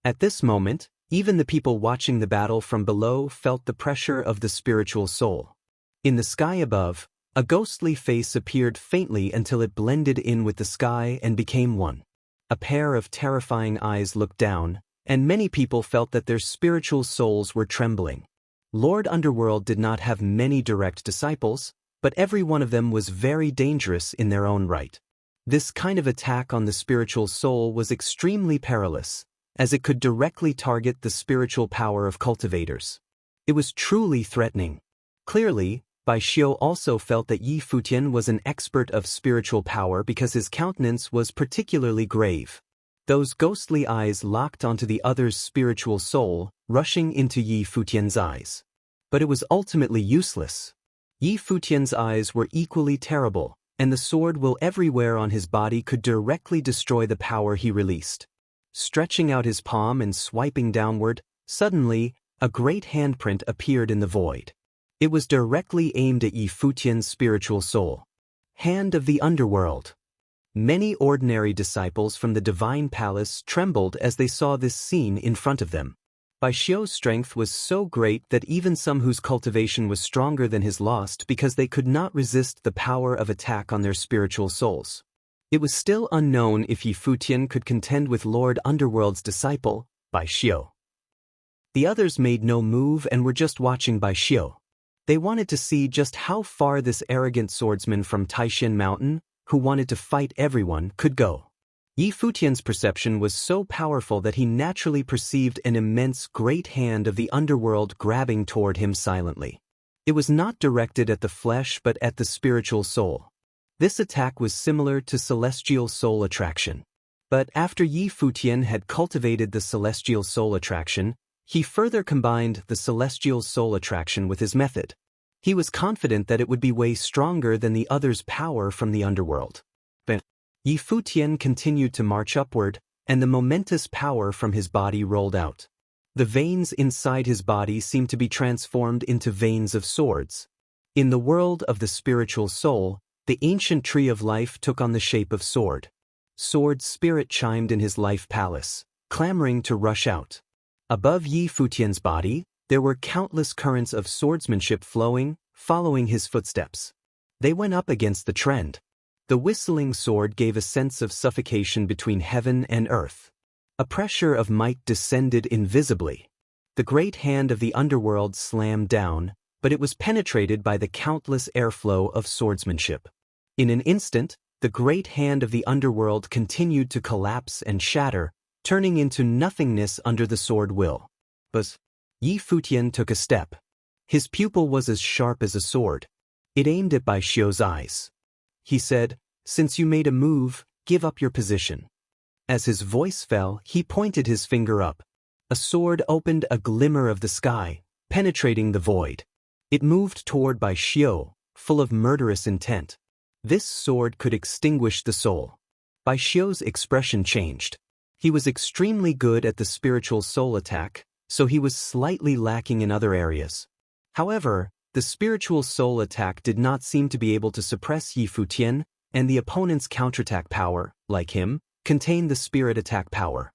At this moment, even the people watching the battle from below felt the pressure of the spiritual soul. In the sky above, a ghostly face appeared faintly until it blended in with the sky and became one. A pair of terrifying eyes looked down, and many people felt that their spiritual souls were trembling. Lord Underworld did not have many direct disciples, but every one of them was very dangerous in their own right. This kind of attack on the spiritual soul was extremely perilous, as it could directly target the spiritual power of cultivators. It was truly threatening. Clearly, Bai Xiu also felt that Yi Futian was an expert of spiritual power because his countenance was particularly grave. Those ghostly eyes locked onto the other's spiritual soul, rushing into Yi Futian's eyes. But it was ultimately useless. Yi Futian's eyes were equally terrible, and the sword will everywhere on his body could directly destroy the power he released. Stretching out his palm and swiping downward, suddenly, a great handprint appeared in the void. It was directly aimed at Yi Futian's spiritual soul. Hand of the Underworld. Many ordinary disciples from the divine palace trembled as they saw this scene in front of them. Bai Xiu's strength was so great that even some whose cultivation was stronger than his lost because they could not resist the power of attack on their spiritual souls. It was still unknown if Yi Futian could contend with Lord Underworld's disciple, Bai Xiu. The others made no move and were just watching Bai Xiu. They wanted to see just how far this arrogant swordsman from Taishan Mountain, who wanted to fight everyone, could go. Yi Futian's perception was so powerful that he naturally perceived an immense great hand of the underworld grabbing toward him silently. It was not directed at the flesh but at the spiritual soul. This attack was similar to celestial soul attraction. But after Yi Futian had cultivated the celestial soul attraction, he further combined the celestial soul attraction with his method. He was confident that it would be way stronger than the other's power from the underworld. But Yi Futian continued to march upward, and the momentous power from his body rolled out. The veins inside his body seemed to be transformed into veins of swords. In the world of the spiritual soul, the ancient tree of life took on the shape of sword. Sword spirit chimed in his life palace, clamoring to rush out. Above Yi Futian's body, there were countless currents of swordsmanship flowing, following his footsteps. They went up against the trend. The whistling sword gave a sense of suffocation between heaven and earth. A pressure of might descended invisibly. The great hand of the underworld slammed down, but it was penetrated by the countless airflow of swordsmanship. In an instant, the great hand of the underworld continued to collapse and shatter, turning into nothingness under the sword will. But Yi Futian took a step. His pupil was as sharp as a sword. It aimed at Bai Xiu's eyes. He said, "Since you made a move, give up your position." As his voice fell, he pointed his finger up. A sword opened a glimmer of the sky, penetrating the void. It moved toward Bai Xiu, full of murderous intent. This sword could extinguish the soul. Bai Xiu's expression changed. He was extremely good at the spiritual soul attack, so he was slightly lacking in other areas. However, the spiritual soul attack did not seem to be able to suppress Yi Futian, and the opponent's counterattack power, like him, contained the spirit attack power.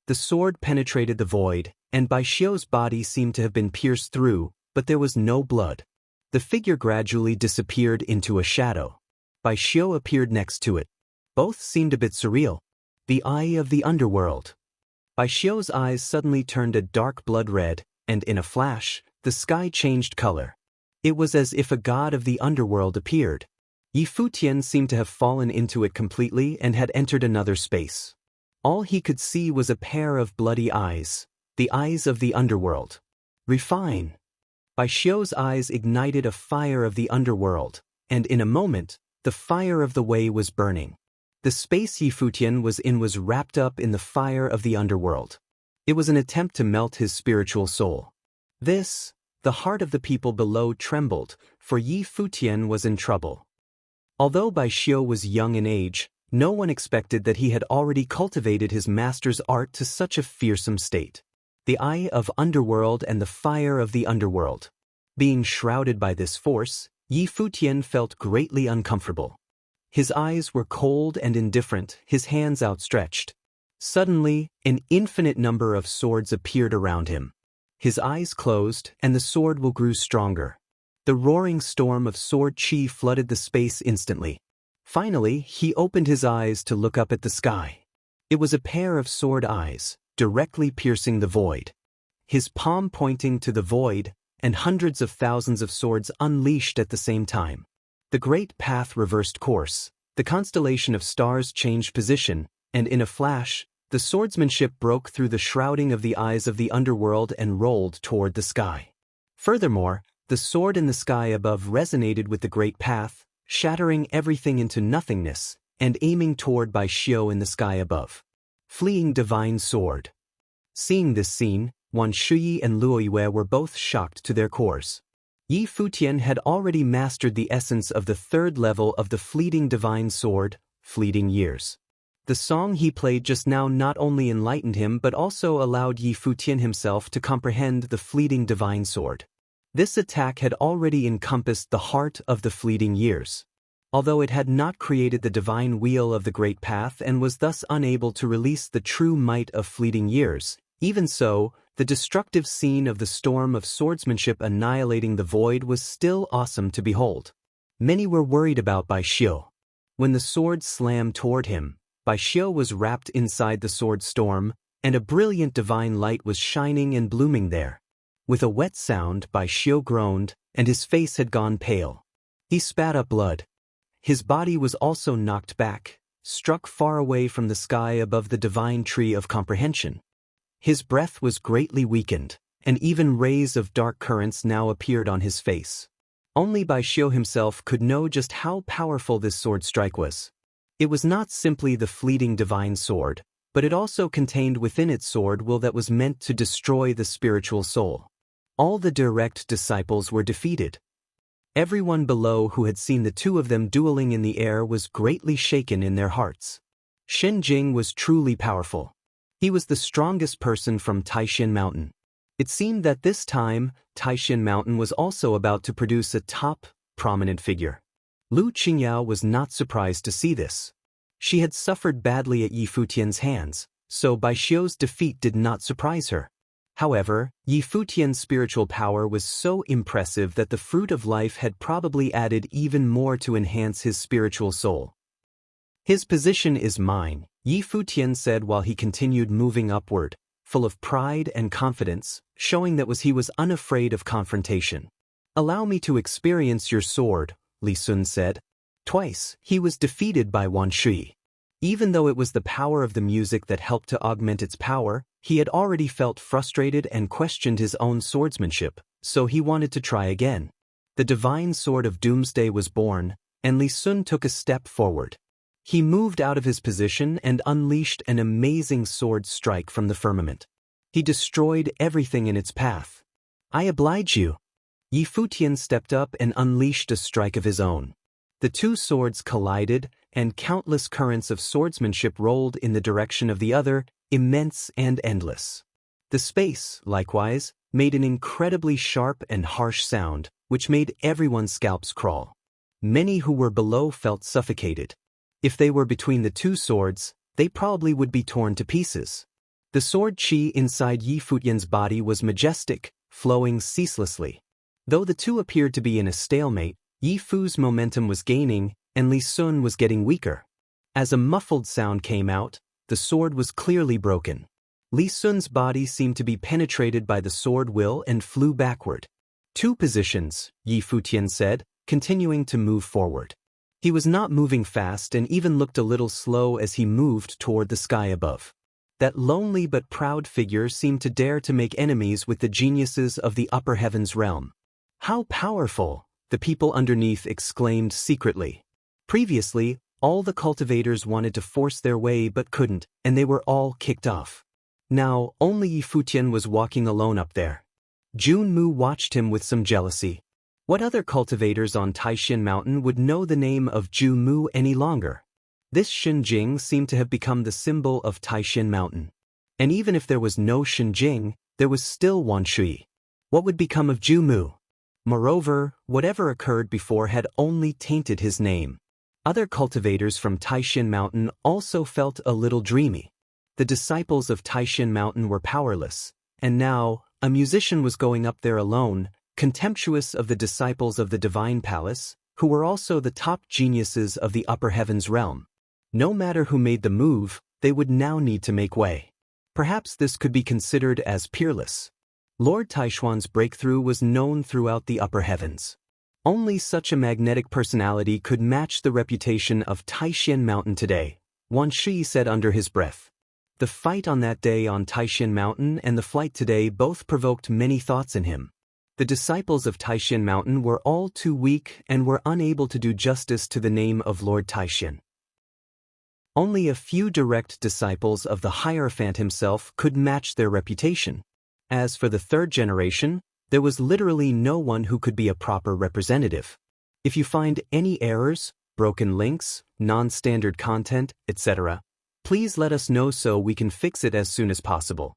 The sword penetrated the void, and Bai Xiu's body seemed to have been pierced through, but there was no blood. The figure gradually disappeared into a shadow. Bai Xiu appeared next to it. Both seemed a bit surreal. The eye of the underworld. Bai Xiu's eyes suddenly turned a dark blood red, and in a flash, the sky changed color. It was as if a god of the underworld appeared. Yi Futian seemed to have fallen into it completely and had entered another space. All he could see was a pair of bloody eyes, the eyes of the underworld. Refine. Bai Xiu's eyes ignited a fire of the underworld, and in a moment, the fire of the way was burning. The space Yi Futian was in was wrapped up in the fire of the underworld. It was an attempt to melt his spiritual soul. The heart of the people below trembled, for Yi Futian was in trouble. Although Bai Xiu was young in age, no one expected that he had already cultivated his master's art to such a fearsome state. The eye of underworld and the fire of the underworld. Being shrouded by this force, Yi Futian felt greatly uncomfortable. His eyes were cold and indifferent, his hands outstretched. Suddenly, an infinite number of swords appeared around him. His eyes closed, and the sword will grew stronger. The roaring storm of sword chi flooded the space instantly. Finally, he opened his eyes to look up at the sky. It was a pair of sword eyes, directly piercing the void. His palm pointing to the void, and hundreds of thousands of swords unleashed at the same time. The great path reversed course, the constellation of stars changed position, and in a flash, the swordsmanship broke through the shrouding of the eyes of the underworld and rolled toward the sky. Furthermore, the sword in the sky above resonated with the great path, shattering everything into nothingness, and aiming toward Bai Xiu in the sky above. Fleeing divine sword. Seeing this scene, Wan Shuyi and Luo Yue were both shocked to their cores. Yi Futian had already mastered the essence of the third level of the fleeting divine sword, fleeting years. The song he played just now not only enlightened him but also allowed Yi Futian himself to comprehend the fleeting divine sword. This attack had already encompassed the heart of the fleeting years. Although it had not created the divine wheel of the great path and was thus unable to release the true might of fleeting years, even so, the destructive scene of the storm of swordsmanship annihilating the void was still awesome to behold. Many were worried about Bai Xiu. When the sword slammed toward him, Bai Xiu was wrapped inside the sword storm, and a brilliant divine light was shining and blooming there. With a wet sound, Bai Xiu groaned, and his face had gone pale. He spat up blood. His body was also knocked back, struck far away from the sky above the divine tree of comprehension. His breath was greatly weakened, and even rays of dark currents now appeared on his face. Only Bai Xiu himself could know just how powerful this sword strike was. It was not simply the fleeting divine sword, but it also contained within its sword will that was meant to destroy the spiritual soul. All the direct disciples were defeated. Everyone below who had seen the two of them dueling in the air was greatly shaken in their hearts. Shen Jing was truly powerful. He was the strongest person from Taishan Mountain. It seemed that this time, Taishan Mountain was also about to produce a top, prominent figure. Lu Qingyao was not surprised to see this. She had suffered badly at Yi Futian's hands, so Bai Xiu's defeat did not surprise her. However, Yi Futian's spiritual power was so impressive that the fruit of life had probably added even more to enhance his spiritual soul. His position is mine, Yi Futian said while he continued moving upward, full of pride and confidence, showing that he was unafraid of confrontation. Allow me to experience your sword, Li Sun said. Twice, he was defeated by Wan Shui. Even though it was the power of the music that helped to augment its power, he had already felt frustrated and questioned his own swordsmanship, so he wanted to try again. The divine sword of Doomsday was born, and Li Sun took a step forward. He moved out of his position and unleashed an amazing sword strike from the firmament. He destroyed everything in its path. I oblige you. Yi Futian stepped up and unleashed a strike of his own. The two swords collided, and countless currents of swordsmanship rolled in the direction of the other, immense and endless. The space, likewise, made an incredibly sharp and harsh sound, which made everyone's scalps crawl. Many who were below felt suffocated. If they were between the two swords, they probably would be torn to pieces. The sword chi inside Yi Futian's body was majestic, flowing ceaselessly. Though the two appeared to be in a stalemate, Yi Fu's momentum was gaining, and Li Sun was getting weaker. As a muffled sound came out, the sword was clearly broken. Li Sun's body seemed to be penetrated by the sword will and flew backward. Two positions, Yi Futian said, continuing to move forward. He was not moving fast and even looked a little slow as he moved toward the sky above. That lonely but proud figure seemed to dare to make enemies with the geniuses of the upper heavens realm. How powerful, the people underneath exclaimed secretly. Previously, all the cultivators wanted to force their way but couldn't, and they were all kicked off. Now, only Futian was walking alone up there. Junmu watched him with some jealousy. What other cultivators on Taishan Mountain would know the name of Junmu any longer? This Shenjing seemed to have become the symbol of Taishan Mountain. And even if there was no Shenjing, there was still Wanshui. What would become of Junmu? Moreover, whatever occurred before had only tainted his name. Other cultivators from Taishan Mountain also felt a little dreamy. The disciples of Taishan Mountain were powerless, and now, a musician was going up there alone, contemptuous of the disciples of the Divine Palace, who were also the top geniuses of the upper heavens realm. No matter who made the move, they would now need to make way. Perhaps this could be considered as peerless. Lord Taishuan's breakthrough was known throughout the upper heavens. Only such a magnetic personality could match the reputation of Taishan Mountain today, Wan Shi said under his breath. The fight on that day on Taishan Mountain and the flight today both provoked many thoughts in him. The disciples of Taishan Mountain were all too weak and were unable to do justice to the name of Lord Taishan. Only a few direct disciples of the Hierophant himself could match their reputation. As for the third generation, there was literally no one who could be a proper representative. If you find any errors, broken links, non-standard content, etc., please let us know so we can fix it as soon as possible.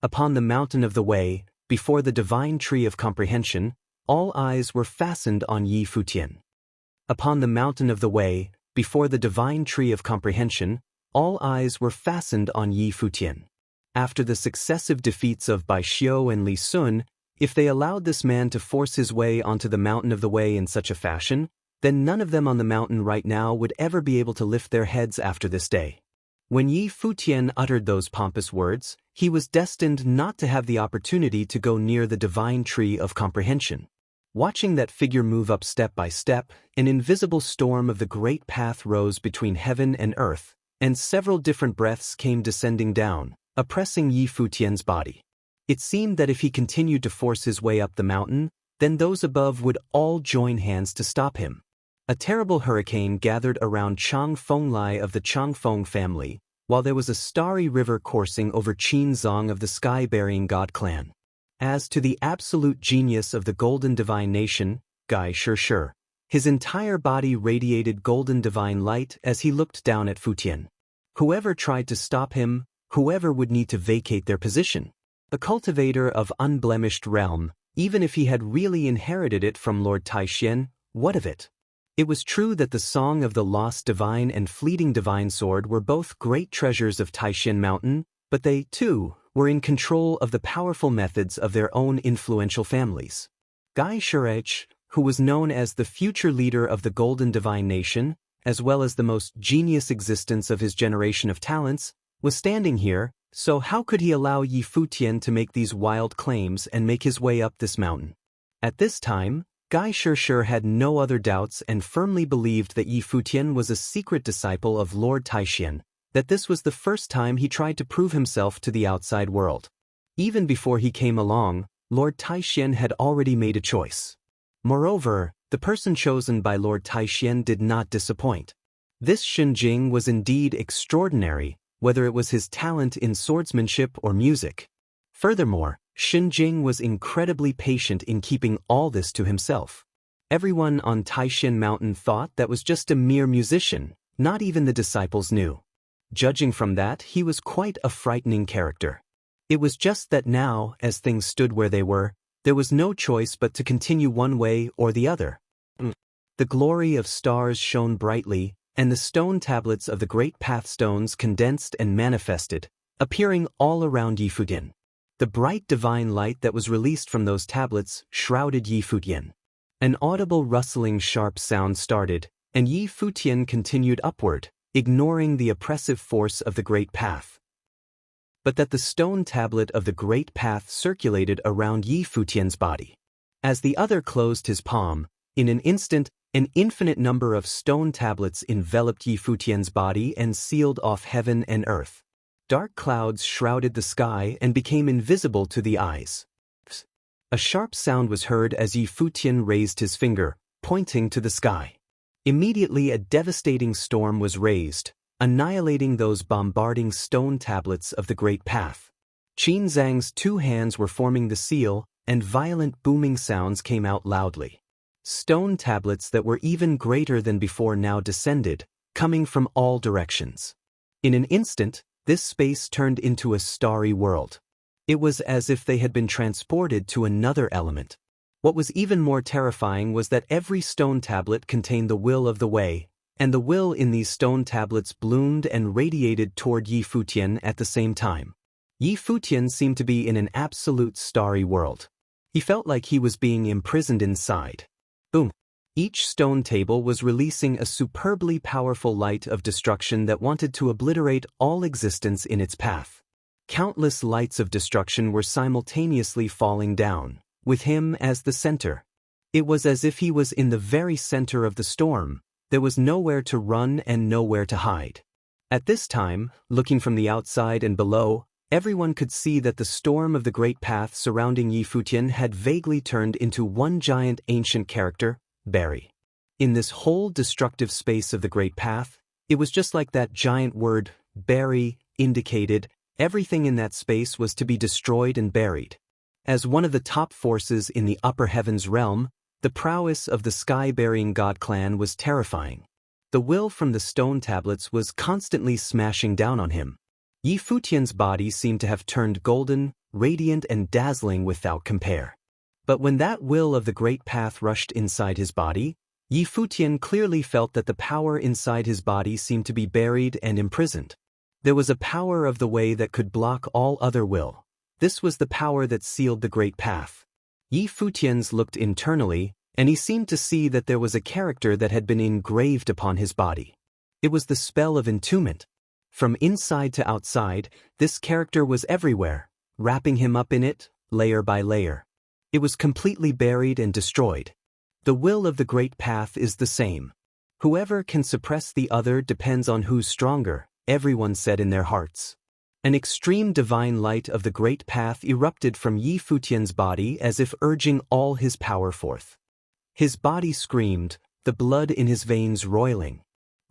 Upon the mountain of the way, before the divine tree of comprehension, all eyes were fastened on Yi Futian. Upon the mountain of the way, before the divine tree of comprehension, all eyes were fastened on Yi Futian. After the successive defeats of Bai Xiu and Li Sun, if they allowed this man to force his way onto the mountain of the way in such a fashion, then none of them on the mountain right now would ever be able to lift their heads after this day. When Yi Futian uttered those pompous words, he was destined not to have the opportunity to go near the divine tree of comprehension. Watching that figure move up step by step, an invisible storm of the great path rose between heaven and earth, and several different breaths came descending down, oppressing Yi Futian's body. It seemed that if he continued to force his way up the mountain, then those above would all join hands to stop him. A terrible hurricane gathered around Chang Fenglai of the Changfeng family, while there was a starry river coursing over Qin Zong of the sky-burying god clan. As to the absolute genius of the golden divine nation, Gai Shi, his entire body radiated golden divine light as he looked down at Futian. Whoever tried to stop him, whoever would need to vacate their position. A cultivator of unblemished realm, even if he had really inherited it from Lord Taishan, what of it? It was true that the Song of the Lost Divine and Fleeting Divine Sword were both great treasures of Taishan Mountain, but they, too, were in control of the powerful methods of their own influential families. Gai Shi, who was known as the future leader of the Golden Divine Nation, as well as the most genius existence of his generation of talents, was standing here, so how could he allow Yi Futian to make these wild claims and make his way up this mountain? At this time, Gai Shi had no other doubts and firmly believed that Yi Futian was a secret disciple of Lord Taishan, that this was the first time he tried to prove himself to the outside world. Even before he came along, Lord Taishan had already made a choice. Moreover, the person chosen by Lord Taishan did not disappoint. This Shenjing was indeed extraordinary, whether it was his talent in swordsmanship or music. Furthermore, Shenjing was incredibly patient in keeping all this to himself. Everyone on Taishan Mountain thought that was just a mere musician, not even the disciples knew. Judging from that, he was quite a frightening character. It was just that now, as things stood where they were, there was no choice but to continue one way or the other. The glory of stars shone brightly, and the stone tablets of the great path stones condensed and manifested, appearing all around Yi Futian. The bright divine light that was released from those tablets shrouded Yi Futian. An audible rustling sharp sound started, and Yi Futian continued upward, ignoring the oppressive force of the great path. But that the stone tablet of the great path circulated around Yi Futian's body. As the other closed his palm, in an instant, An infinite number of stone tablets enveloped Yi Futian's body and sealed off heaven and earth. Dark clouds shrouded the sky and became invisible to the eyes. A sharp sound was heard as Yi Futian raised his finger, pointing to the sky. Immediately a devastating storm was raised, annihilating those bombarding stone tablets of the Great Path. Qin Zhang's 2 hands were forming the seal, and violent booming sounds came out loudly. Stone tablets that were even greater than before now descended, coming from all directions. In an instant, this space turned into a starry world. It was as if they had been transported to another element. What was even more terrifying was that every stone tablet contained the will of the way, and the will in these stone tablets bloomed and radiated toward Yi Futian at the same time. Yi Futian seemed to be in an absolute starry world. He felt like he was being imprisoned inside. Boom! Each stone table was releasing a superbly powerful light of destruction that wanted to obliterate all existence in its path. Countless lights of destruction were simultaneously falling down, with him as the center. It was as if he was in the very center of the storm. There was nowhere to run and nowhere to hide. At this time, looking from the outside and below, everyone could see that the storm of the Great Path surrounding Yi Futian had vaguely turned into one giant ancient character, Barry. In this whole destructive space of the Great Path, it was just like that giant word, Barry, indicated. Everything in that space was to be destroyed and buried. As one of the top forces in the upper heavens realm, the prowess of the sky-burying god clan was terrifying. The will from the stone tablets was constantly smashing down on him. Yi Futian's body seemed to have turned golden, radiant and dazzling without compare. But when that will of the Great Path rushed inside his body, Yi Futian clearly felt that the power inside his body seemed to be buried and imprisoned. There was a power of the way that could block all other will. This was the power that sealed the Great Path. Yi Futian's looked internally, and he seemed to see that there was a character that had been engraved upon his body. It was the spell of entombment. From inside to outside, this character was everywhere, wrapping him up in it, layer by layer. It was completely buried and destroyed. The will of the Great Path is the same. Whoever can suppress the other depends on who's stronger, everyone said in their hearts. An extreme divine light of the Great Path erupted from Yi Futian's body as if urging all his power forth. His body screamed, the blood in his veins roiling.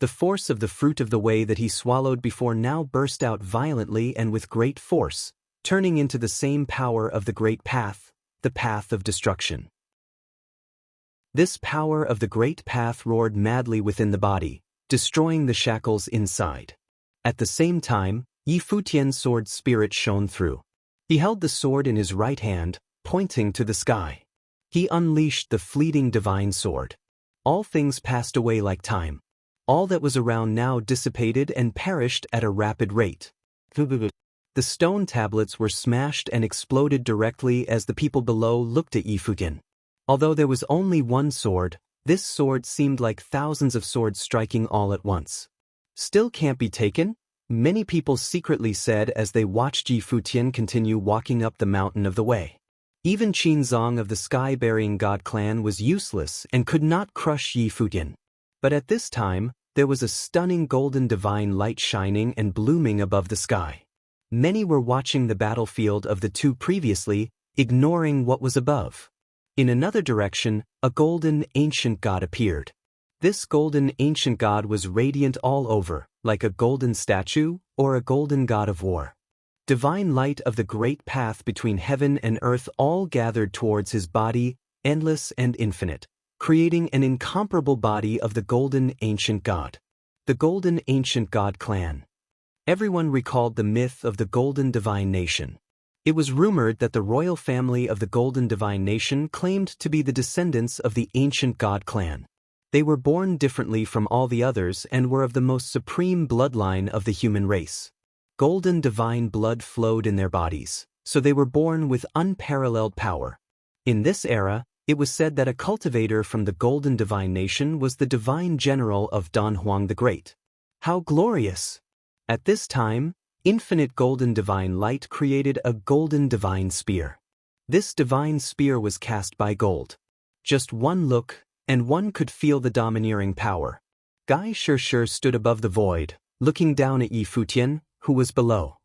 The force of the fruit of the way that he swallowed before now burst out violently and with great force, turning into the same power of the Great Path, the path of destruction. This power of the Great Path roared madly within the body, destroying the shackles inside. At the same time, Yi Futian's sword spirit shone through. He held the sword in his right hand, pointing to the sky. He unleashed the fleeting divine sword. All things passed away like time. All that was around now dissipated and perished at a rapid rate. The stone tablets were smashed and exploded directly as the people below looked at Yi Futian. Although there was only one sword, this sword seemed like thousands of swords striking all at once. Still can't be taken? Many people secretly said as they watched Yi Futian continue walking up the mountain of the way. Even Qin Zhang of the sky-burying god clan was useless and could not crush Yi Futian. But at this time, there was a stunning golden divine light shining and blooming above the sky. Many were watching the battlefield of the two previously, ignoring what was above. In another direction, a golden ancient god appeared. This golden ancient god was radiant all over, like a golden statue or a golden god of war. Divine light of the Great Path between heaven and earth all gathered towards his body, endless and infinite, creating an incomparable body of the golden ancient god. The golden ancient god clan. Everyone recalled the myth of the golden divine nation. It was rumored that the royal family of the golden divine nation claimed to be the descendants of the ancient god clan. They were born differently from all the others and were of the most supreme bloodline of the human race. Golden divine blood flowed in their bodies, so they were born with unparalleled power. In this era, it was said that a cultivator from the golden divine nation was the divine general of Don Huang the Great. How glorious! At this time, infinite golden divine light created a golden divine spear. This divine spear was cast by gold. Just one look, and one could feel the domineering power. Guy Shirshir stood above the void, looking down at Yi Futian, who was below.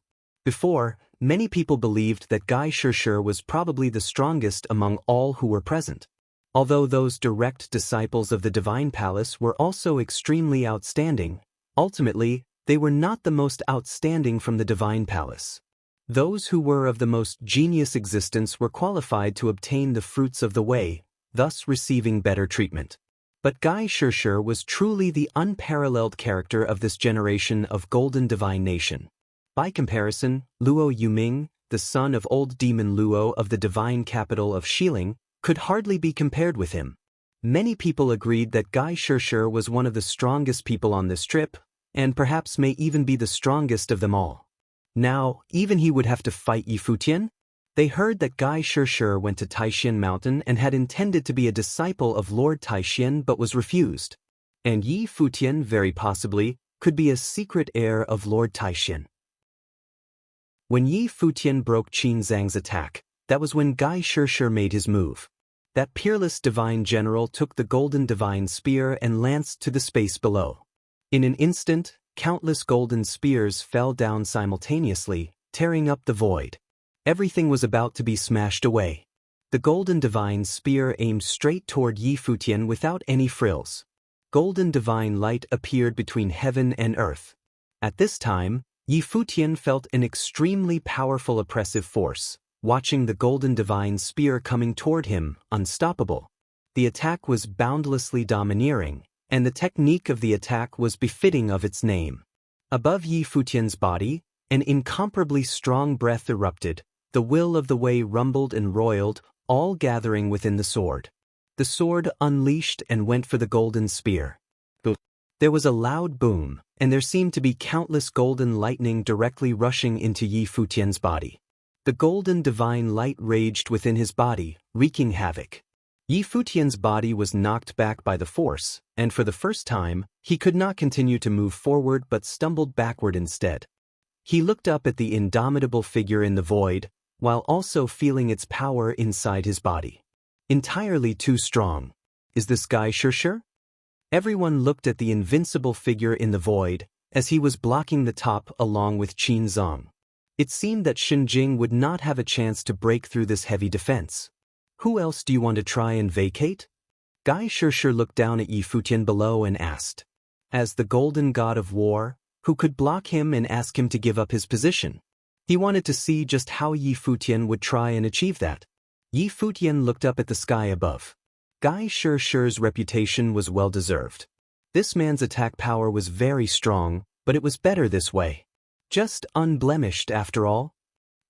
Before, many people believed that Guy Shirshir was probably the strongest among all who were present. Although those direct disciples of the Divine Palace were also extremely outstanding, ultimately, they were not the most outstanding from the Divine Palace. Those who were of the most genius existence were qualified to obtain the fruits of the way, thus receiving better treatment. But Guy Shirshir was truly the unparalleled character of this generation of Golden Divine Nation. By comparison, Luo Yuming, the son of old demon Luo of the divine capital of Xiling, could hardly be compared with him. Many people agreed that Guy Shirshir was one of the strongest people on this trip, and perhaps may even be the strongest of them all. Now, even he would have to fight Yi Futian? They heard that Guy Shirshir went to Taishan Mountain and had intended to be a disciple of Lord Taishan but was refused. And Yi Futian, very possibly, could be a secret heir of Lord Taishan. When Yi Futian broke Qin Zhang's attack, that was when Guy Shirshir made his move. That peerless divine general took the golden divine spear and lanced to the space below. In an instant, countless golden spears fell down simultaneously, tearing up the void. Everything was about to be smashed away. The golden divine spear aimed straight toward Yi Futian without any frills. Golden divine light appeared between heaven and earth. At this time, Yi Futian felt an extremely powerful oppressive force, watching the golden divine spear coming toward him, unstoppable. The attack was boundlessly domineering, and the technique of the attack was befitting of its name. Above Yi Futian's body, an incomparably strong breath erupted, the will of the way rumbled and roiled, all gathering within the sword. The sword unleashed and went for the golden spear. There was a loud boom, and there seemed to be countless golden lightning directly rushing into Yi Futian's body. The golden divine light raged within his body, wreaking havoc. Yi Futian's body was knocked back by the force, and for the first time, he could not continue to move forward but stumbled backward instead. He looked up at the indomitable figure in the void, while also feeling its power inside his body. Entirely too strong. Is this Guy Shirshir? Everyone looked at the invincible figure in the void, as he was blocking the top along with Qin Zhang. It seemed that Shenjing would not have a chance to break through this heavy defense. Who else do you want to try and vacate? Guy Shirshir looked down at Yi Futian below and asked. As the golden god of war, who could block him and ask him to give up his position? He wanted to see just how Yi Futian would try and achieve that. Yi Futian looked up at the sky above. Guy Shirshir's reputation was well-deserved. This man's attack power was very strong, but it was better this way. Just unblemished after all.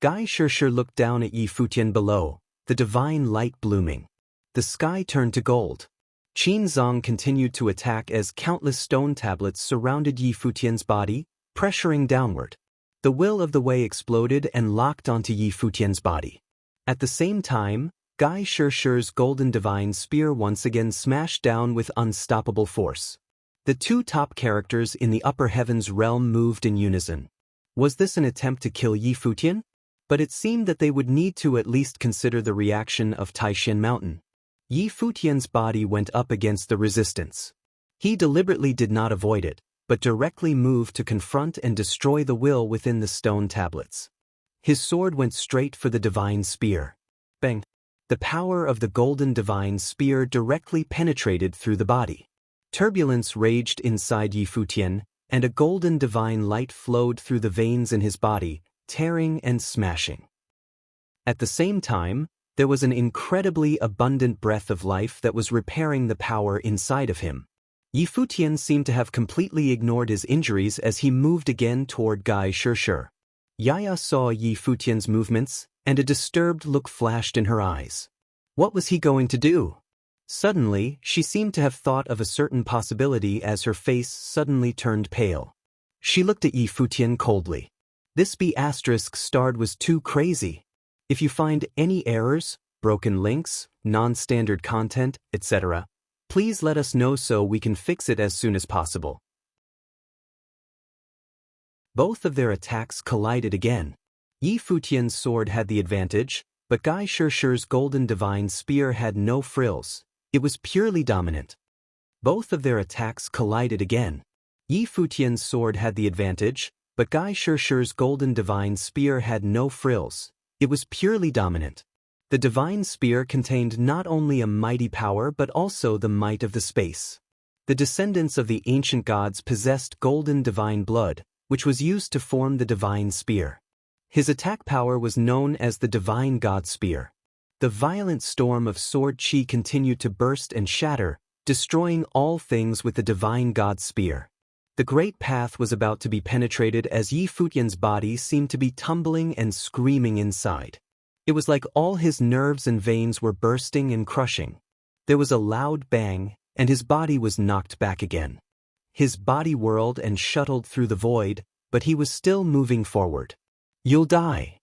Guy Shirshir looked down at Yi Futian below, the divine light blooming. The sky turned to gold. Qin Zhang continued to attack as countless stone tablets surrounded Yi Futian's body, pressuring downward. The will of the way exploded and locked onto Yi Futian's body. At the same time, Guy Shirshir's golden divine spear once again smashed down with unstoppable force. The two top characters in the upper heavens realm moved in unison. Was this an attempt to kill Yi Futian? But it seemed that they would need to at least consider the reaction of Taishan Mountain. Yi Futian's body went up against the resistance. He deliberately did not avoid it, but directly moved to confront and destroy the will within the stone tablets. His sword went straight for the divine spear. Bang! The power of the golden divine spear directly penetrated through the body. Turbulence raged inside Yi Futian, and a golden divine light flowed through the veins in his body, tearing and smashing. At the same time, there was an incredibly abundant breath of life that was repairing the power inside of him. Yi Futian seemed to have completely ignored his injuries as he moved again toward Guy Shirshir. Yaya saw Yi Futian's movements, and a disturbed look flashed in her eyes. What was he going to do? Suddenly, she seemed to have thought of a certain possibility as her face suddenly turned pale. She looked at Yi Futian coldly. This B** was too crazy. If you find any errors, broken links, non-standard content, etc., please let us know so we can fix it as soon as possible. Both of their attacks collided again. Yi Futian's sword had the advantage, but Guy Shirshir's golden divine spear had no frills. It was purely dominant. Both of their attacks collided again. Yi Futian's sword had the advantage, but Gai Shirshir's golden divine spear had no frills. It was purely dominant. The divine spear contained not only a mighty power but also the might of the space. The descendants of the ancient gods possessed golden divine blood, which was used to form the divine spear. His attack power was known as the divine god spear. The violent storm of sword chi continued to burst and shatter, destroying all things with the divine god spear. The great path was about to be penetrated as Yi Futian's body seemed to be tumbling and screaming inside. It was like all his nerves and veins were bursting and crushing. There was a loud bang, and his body was knocked back again. His body whirled and shuttled through the void, but he was still moving forward. "You'll die."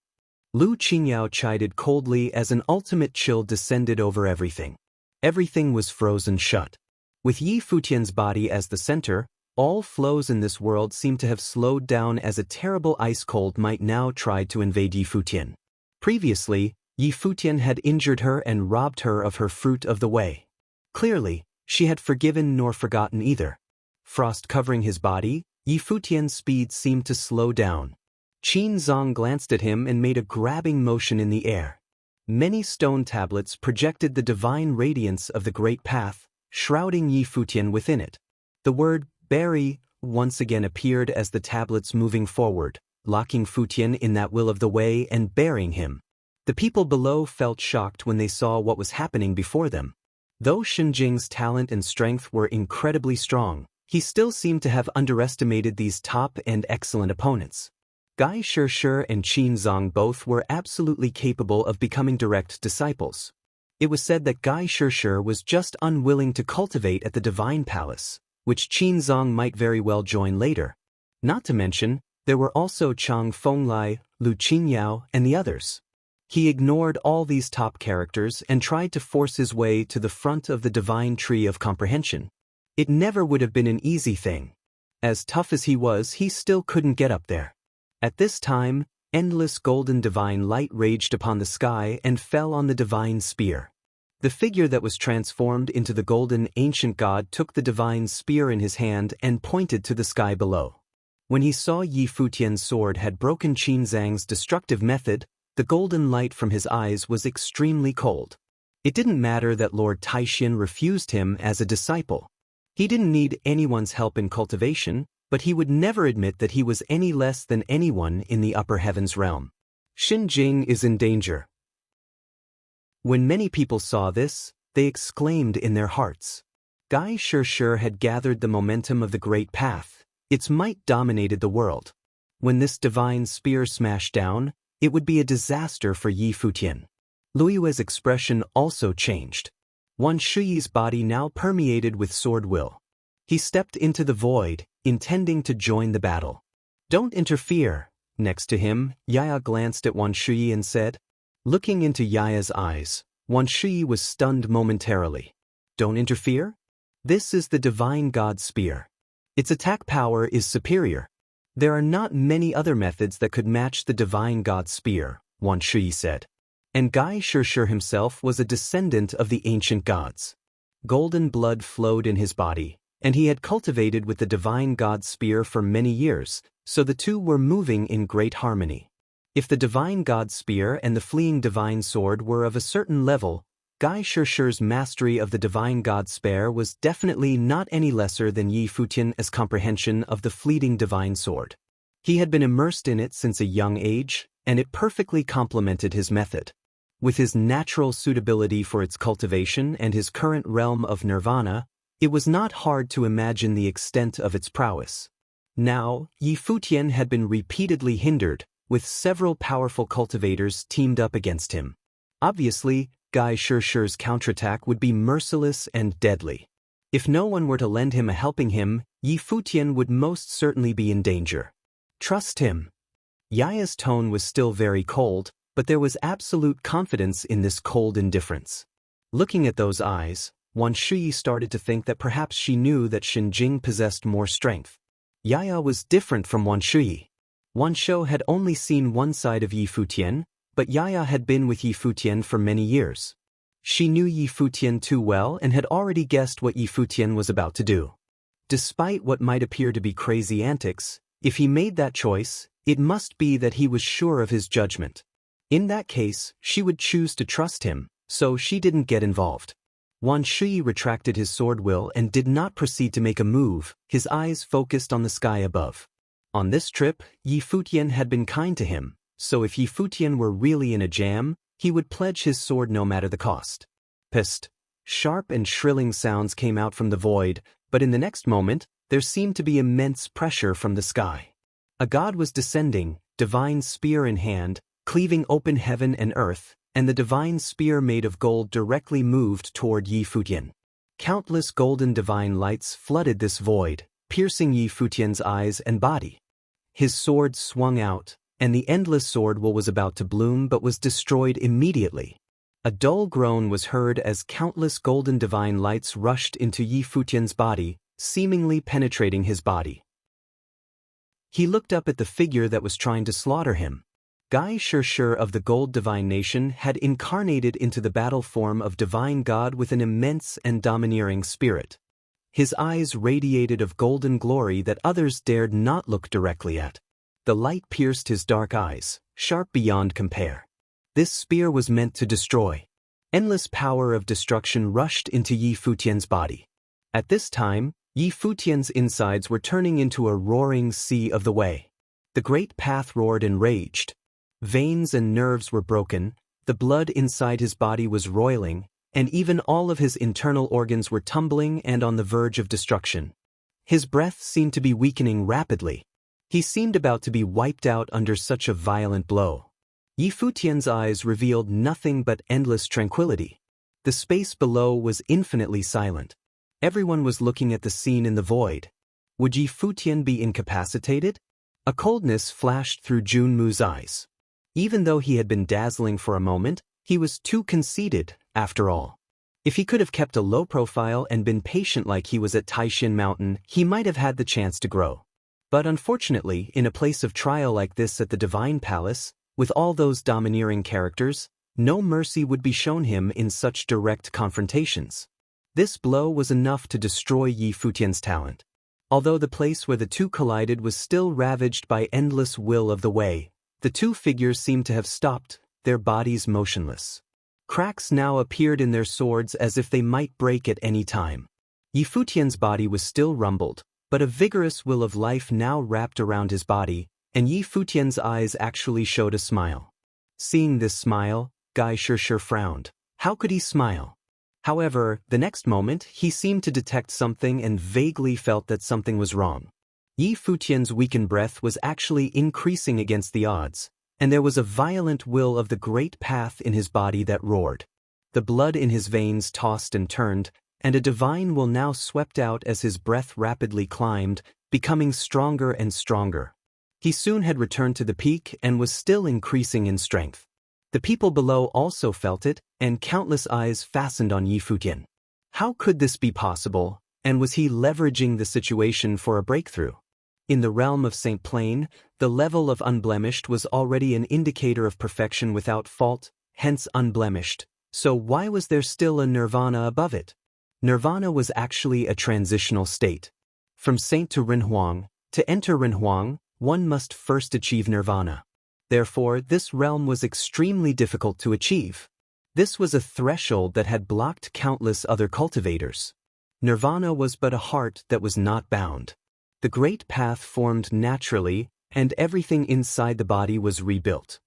Lu Qingyao chided coldly as an ultimate chill descended over everything. Everything was frozen shut. With Yi Futian's body as the center, all flows in this world seemed to have slowed down as a terrible ice cold might now try to invade Yi Futian. Previously, Yi Futian had injured her and robbed her of her fruit of the way. Clearly, she had forgiven nor forgotten either. Frost covering his body, Yi Futian's speed seemed to slow down. Qin Zong glanced at him and made a grabbing motion in the air. Many stone tablets projected the divine radiance of the great path, shrouding Yi Futian within it. The word "bury" once again appeared as the tablets moving forward, locking Futian in that will of the way and burying him. The people below felt shocked when they saw what was happening before them. Though Shenjing's talent and strength were incredibly strong, he still seemed to have underestimated these top and excellent opponents. Gai Shirshir and Qin Zong both were absolutely capable of becoming direct disciples. It was said that Gai Shirshir was just unwilling to cultivate at the Divine Palace, which Qin Zong might very well join later. Not to mention, there were also Chang Fenglai, Lu Qingyao, and the others. He ignored all these top characters and tried to force his way to the front of the divine tree of comprehension. It never would have been an easy thing. As tough as he was, he still couldn't get up there. At this time, endless golden divine light raged upon the sky and fell on the divine spear. The figure that was transformed into the golden ancient god took the divine spear in his hand and pointed to the sky below. When he saw Yi Futian's sword had broken Qin Zhang's destructive method, the golden light from his eyes was extremely cold. It didn't matter that Lord Taishan refused him as a disciple. He didn't need anyone's help in cultivation, but he would never admit that he was any less than anyone in the upper heavens realm. Shenjing is in danger. When many people saw this, they exclaimed in their hearts. Gai Shirshir had gathered the momentum of the great path. Its might dominated the world. When this divine spear smashed down, it would be a disaster for Yi Futian. Luiyue's expression also changed. Wan Shuyi's body now permeated with sword will. He stepped into the void, intending to join the battle. "Don't interfere." Next to him, Yaya glanced at Wan Shuyi and said. Looking into Yaya's eyes, Wan Shuyi was stunned momentarily. "Don't interfere?" This is the divine god spear. Its attack power is superior. There are not many other methods that could match the divine god spear, Wan Shuyi said. And Gai Shirshir himself was a descendant of the ancient gods. Golden blood flowed in his body, and he had cultivated with the divine god spear for many years, so the two were moving in great harmony. If the divine god spear and the fleeing divine sword were of a certain level, Gai Shirshir's mastery of the divine god spear was definitely not any lesser than Yi Futian's comprehension of the fleeting divine sword. He had been immersed in it since a young age, and it perfectly complemented his method. With his natural suitability for its cultivation and his current realm of nirvana, it was not hard to imagine the extent of its prowess. Now, Yi Futian had been repeatedly hindered, with several powerful cultivators teamed up against him. Obviously, Gai Shirshir's counterattack would be merciless and deadly. If no one were to lend him a helping hand, Yi Futian would most certainly be in danger. "Trust him." Yaya's tone was still very cold, but there was absolute confidence in this cold indifference. Looking at those eyes, Wan Shuyi started to think that perhaps she knew that Shenjing possessed more strength. Yaya was different from Wan Shuyi. Wan Shou had only seen one side of Yi Futian, but Yaya had been with Yi Futian for many years. She knew Yi Futian too well and had already guessed what Yi Futian was about to do. Despite what might appear to be crazy antics, if he made that choice, it must be that he was sure of his judgment. In that case, she would choose to trust him, so she didn't get involved. Wan Shi retracted his sword will and did not proceed to make a move, his eyes focused on the sky above. On this trip, Yi Futian had been kind to him, so if Yi Futian were really in a jam, he would pledge his sword no matter the cost. Psst! Sharp and shrilling sounds came out from the void, but in the next moment, there seemed to be immense pressure from the sky. A god was descending, divine spear in hand, cleaving open heaven and earth, and the divine spear made of gold directly moved toward Yi Futian. Countless golden divine lights flooded this void, piercing Yi Futian's eyes and body. His sword swung out, and the endless sword will was about to bloom but was destroyed immediately. A dull groan was heard as countless golden divine lights rushed into Yi Futian's body, seemingly penetrating his body. He looked up at the figure that was trying to slaughter him. Gai Shirshir of the Gold Divine Nation had incarnated into the battle form of divine god with an immense and domineering spirit. His eyes radiated of golden glory that others dared not look directly at. The light pierced his dark eyes, sharp beyond compare. This spear was meant to destroy. Endless power of destruction rushed into Yi Futian's body. At this time, Yi Futian's insides were turning into a roaring sea of the way. The great path roared and raged. Veins and nerves were broken, the blood inside his body was roiling, and even all of his internal organs were tumbling and on the verge of destruction. His breath seemed to be weakening rapidly. He seemed about to be wiped out under such a violent blow. Yi Futian's eyes revealed nothing but endless tranquility. The space below was infinitely silent. Everyone was looking at the scene in the void. Would Yi Futian be incapacitated? A coldness flashed through Junmu's eyes. Even though he had been dazzling for a moment, he was too conceited, after all. If he could have kept a low profile and been patient like he was at Taishin Mountain, he might have had the chance to grow. But unfortunately, in a place of trial like this at the Divine Palace, with all those domineering characters, no mercy would be shown him in such direct confrontations. This blow was enough to destroy Yi Futian's talent. Although the place where the two collided was still ravaged by endless will of the way, the two figures seemed to have stopped, their bodies motionless. Cracks now appeared in their swords as if they might break at any time. Yi Futian's body was still rumbled, but a vigorous will of life now wrapped around his body, and Yi Futian's eyes actually showed a smile. Seeing this smile, Gai Shirshir frowned. How could he smile? However, the next moment, he seemed to detect something and vaguely felt that something was wrong. Yi Futian's weakened breath was actually increasing against the odds, and there was a violent will of the great path in his body that roared. The blood in his veins tossed and turned, and a divine will now swept out as his breath rapidly climbed, becoming stronger and stronger. He soon had returned to the peak and was still increasing in strength. The people below also felt it, and countless eyes fastened on Yi Futian. How could this be possible, and was he leveraging the situation for a breakthrough? In the realm of Saint Plain, the level of unblemished was already an indicator of perfection without fault, hence unblemished. So why was there still a nirvana above it? Nirvana was actually a transitional state. From saint to Renhuang, to enter Renhuang, one must first achieve nirvana. Therefore, this realm was extremely difficult to achieve. This was a threshold that had blocked countless other cultivators. Nirvana was but a heart that was not bound. The great path formed naturally, and everything inside the body was rebuilt.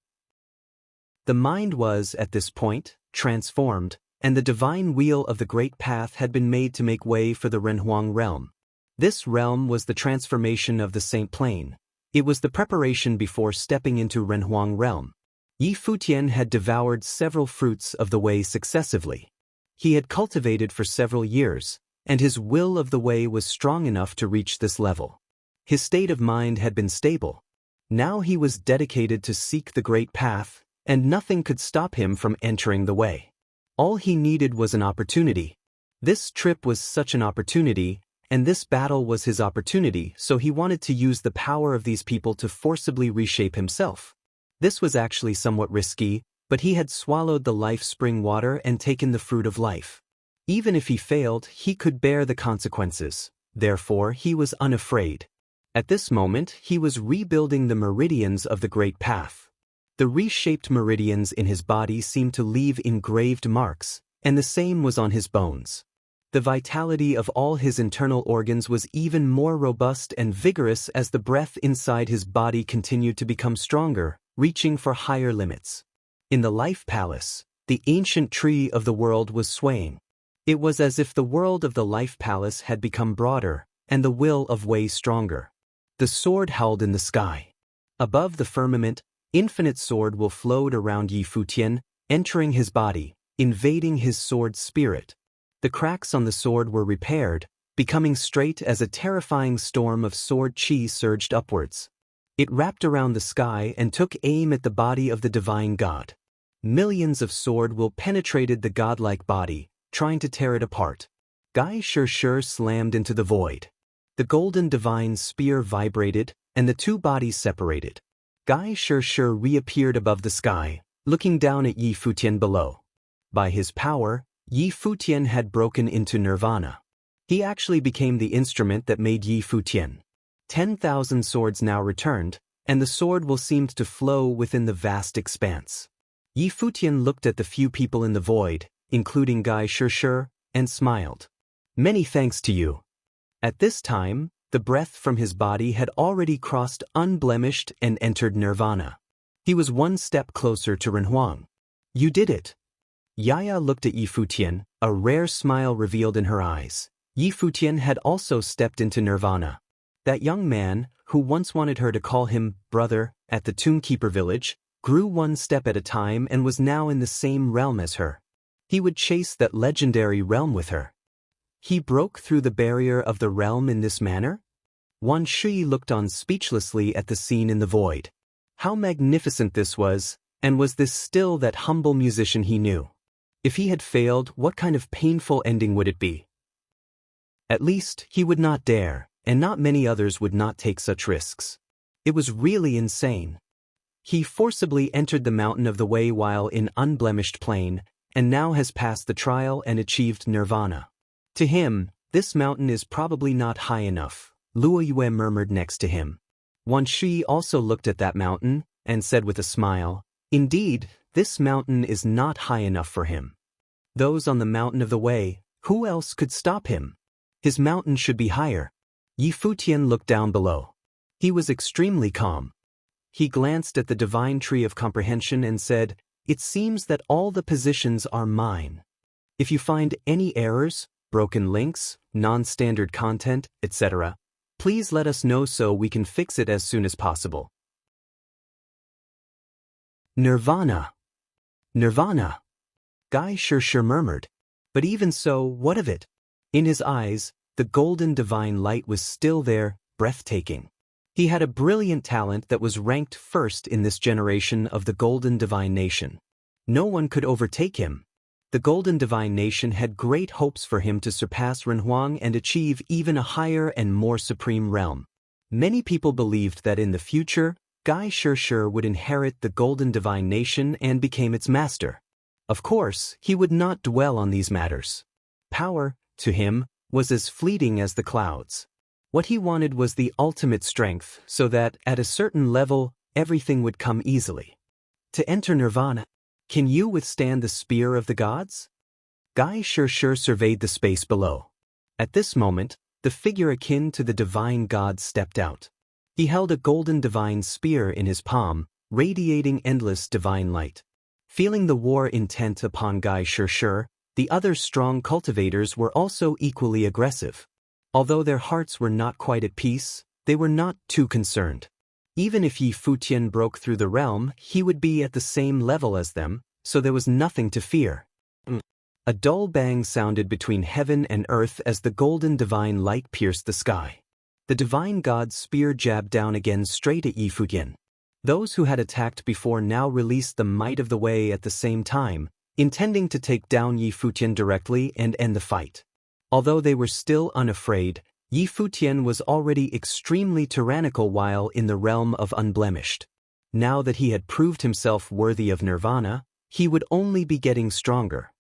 The mind was, at this point, transformed, and the divine wheel of the great path had been made to make way for the Renhuang realm. This realm was the transformation of the Saint Plain. It was the preparation before stepping into Renhuang realm. Yi Futian had devoured several fruits of the way successively. He had cultivated for several years, and his will of the way was strong enough to reach this level. His state of mind had been stable. Now he was dedicated to seek the great path, and nothing could stop him from entering the way. All he needed was an opportunity. This trip was such an opportunity, and this battle was his opportunity, so he wanted to use the power of these people to forcibly reshape himself. This was actually somewhat risky, But he had swallowed the life spring water and taken the fruit of life. Even if he failed, he could bear the consequences. Therefore, he was unafraid. At this moment, he was rebuilding the meridians of the great path. The reshaped meridians in his body seemed to leave engraved marks, and the same was on his bones. The vitality of all his internal organs was even more robust and vigorous as the breath inside his body continued to become stronger, reaching for higher limits. In the Life Palace, the ancient tree of the world was swaying. It was as if the world of the Life Palace had become broader, and the will of way stronger. The sword howled in the sky. Above the firmament, infinite sword will flowed around Yi Futian, entering his body, invading his sword's spirit. The cracks on the sword were repaired, becoming straight as a terrifying storm of sword chi surged upwards. It wrapped around the sky and took aim at the body of the divine god. Millions of sword will penetrated the godlike body, trying to tear it apart. Gai Shir slammed into the void. The golden divine spear vibrated, and the two bodies separated. Gai Shir reappeared above the sky, looking down at Yi Futian below. By his power, Yi Futian had broken into nirvana. He actually became the instrument that made Yi Futian. 10,000 swords now returned, and the sword will seem to flow within the vast expanse. Yi Futian looked at the few people in the void, including Gai Shir, and smiled. Many thanks to you. At this time, the breath from his body had already crossed unblemished and entered nirvana. He was one step closer to Renhuang. You did it. Yaya looked at Yi Futian, a rare smile revealed in her eyes. Yi Futian had also stepped into nirvana. That young man, who once wanted her to call him brother at the Tombkeeper village, grew one step at a time and was now in the same realm as her. He would chase that legendary realm with her. He broke through the barrier of the realm in this manner? Wan Shi looked on speechlessly at the scene in the void. How magnificent this was, and was this still that humble musician he knew? If he had failed, what kind of painful ending would it be? At least, he would not dare, and not many others would not take such risks. It was really insane. He forcibly entered the mountain of the way while in unblemished plain, and now has passed the trial and achieved nirvana. To him, this mountain is probably not high enough, Luo Yue murmured next to him. Wan Shi also looked at that mountain, and said with a smile, Indeed, this mountain is not high enough for him. Those on the mountain of the way, who else could stop him? His mountain should be higher. Yi Futian looked down below. He was extremely calm. He glanced at the divine tree of comprehension and said, It seems that all the positions are mine. If you find any errors, broken links, non-standard content, etc., please let us know so we can fix it as soon as possible. Nirvana. Nirvana. Gai Shir murmured. But even so, what of it? In his eyes, the golden divine light was still there, breathtaking. He had a brilliant talent that was ranked first in this generation of the golden divine nation. No one could overtake him. The golden divine nation had great hopes for him to surpass Renhuang and achieve even a higher and more supreme realm. Many people believed that in the future, Gai Shir would inherit the golden divine nation and became its master. Of course, he would not dwell on these matters. Power, to him, was as fleeting as the clouds. What he wanted was the ultimate strength, so that, at a certain level, everything would come easily. To enter nirvana, can you withstand the spear of the gods? Gai Shir surveyed the space below. At this moment, the figure akin to the divine god stepped out. He held a golden divine spear in his palm, radiating endless divine light. Feeling the war intent upon Gai Shir, the other strong cultivators were also equally aggressive. Although their hearts were not quite at peace, they were not too concerned. Even if Yi Futian broke through the realm, he would be at the same level as them, so there was nothing to fear. A dull bang sounded between heaven and earth as the golden divine light pierced the sky. The divine god's spear jabbed down again straight at Yi Futian. Those who had attacked before now released the might of the way at the same time, intending to take down Yi Futian directly and end the fight. Although they were still unafraid, Yi Futian was already extremely tyrannical while in the realm of unblemished. Now that he had proved himself worthy of nirvana, He would only be getting stronger.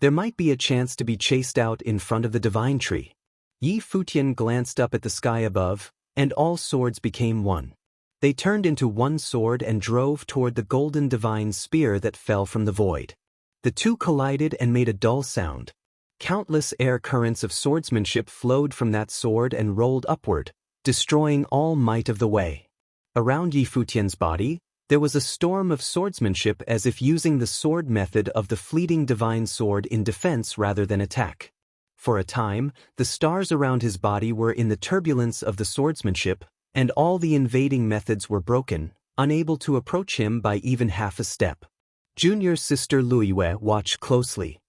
There might be a chance to be chased out in front of the divine tree. Yi Futian glanced up at the sky above, and all swords became one. They turned into one sword and drove toward the golden divine spear that fell from the void. The two collided and made a dull sound. Countless air currents of swordsmanship flowed from that sword and rolled upward, destroying all might of the way. Around Yi Futian's body, there was a storm of swordsmanship as if using the sword method of the fleeting divine sword in defense rather than attack. For a time, the stars around his body were in the turbulence of the swordsmanship, and all the invading methods were broken, unable to approach him by even half a step. Junior sister Luiyue watched closely.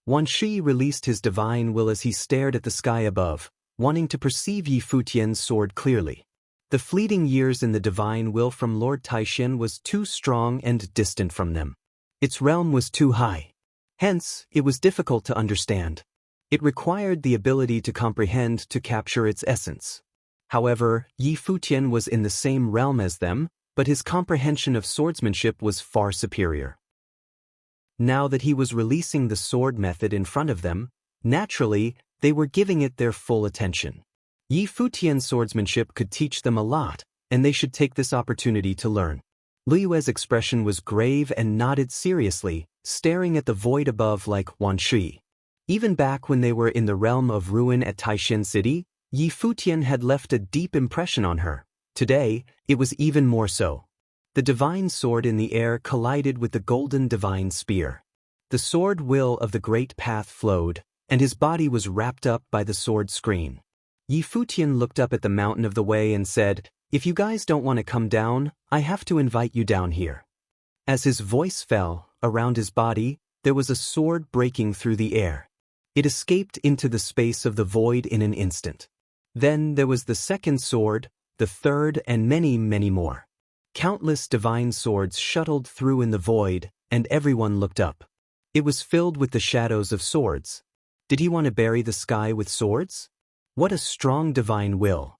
Wan Shi released his divine will as he stared at the sky above, wanting to perceive Yi Futian's sword clearly. The fleeting years in the divine will from Lord Taishan was too strong and distant from them. Its realm was too high. Hence, it was difficult to understand. It required the ability to comprehend to capture its essence. However, Yi Futian was in the same realm as them, but his comprehension of swordsmanship was far superior. Now that he was releasing the sword method in front of them, naturally, they were giving it their full attention. Yi Futian's swordsmanship could teach them a lot, and they should take this opportunity to learn. Liyue's expression was grave and nodded seriously, staring at the void above like Wan Shi. Even back when they were in the realm of ruin at Taishan City, Yi Futian had left a deep impression on her. Today, it was even more so. The divine sword in the air collided with the golden divine spear. The sword will of the great path flowed, and his body was wrapped up by the sword screen. Yi Futian looked up at the mountain of the way and said, "If you guys don't want to come down, I have to invite you down here." As his voice fell, around his body, there was a sword breaking through the air. It escaped into the space of the void in an instant. Then there was the second sword, the third, and many, many more. Countless divine swords shuttled through in the void, and everyone looked up. It was filled with the shadows of swords. Did he want to bury the sky with swords? What a strong divine will.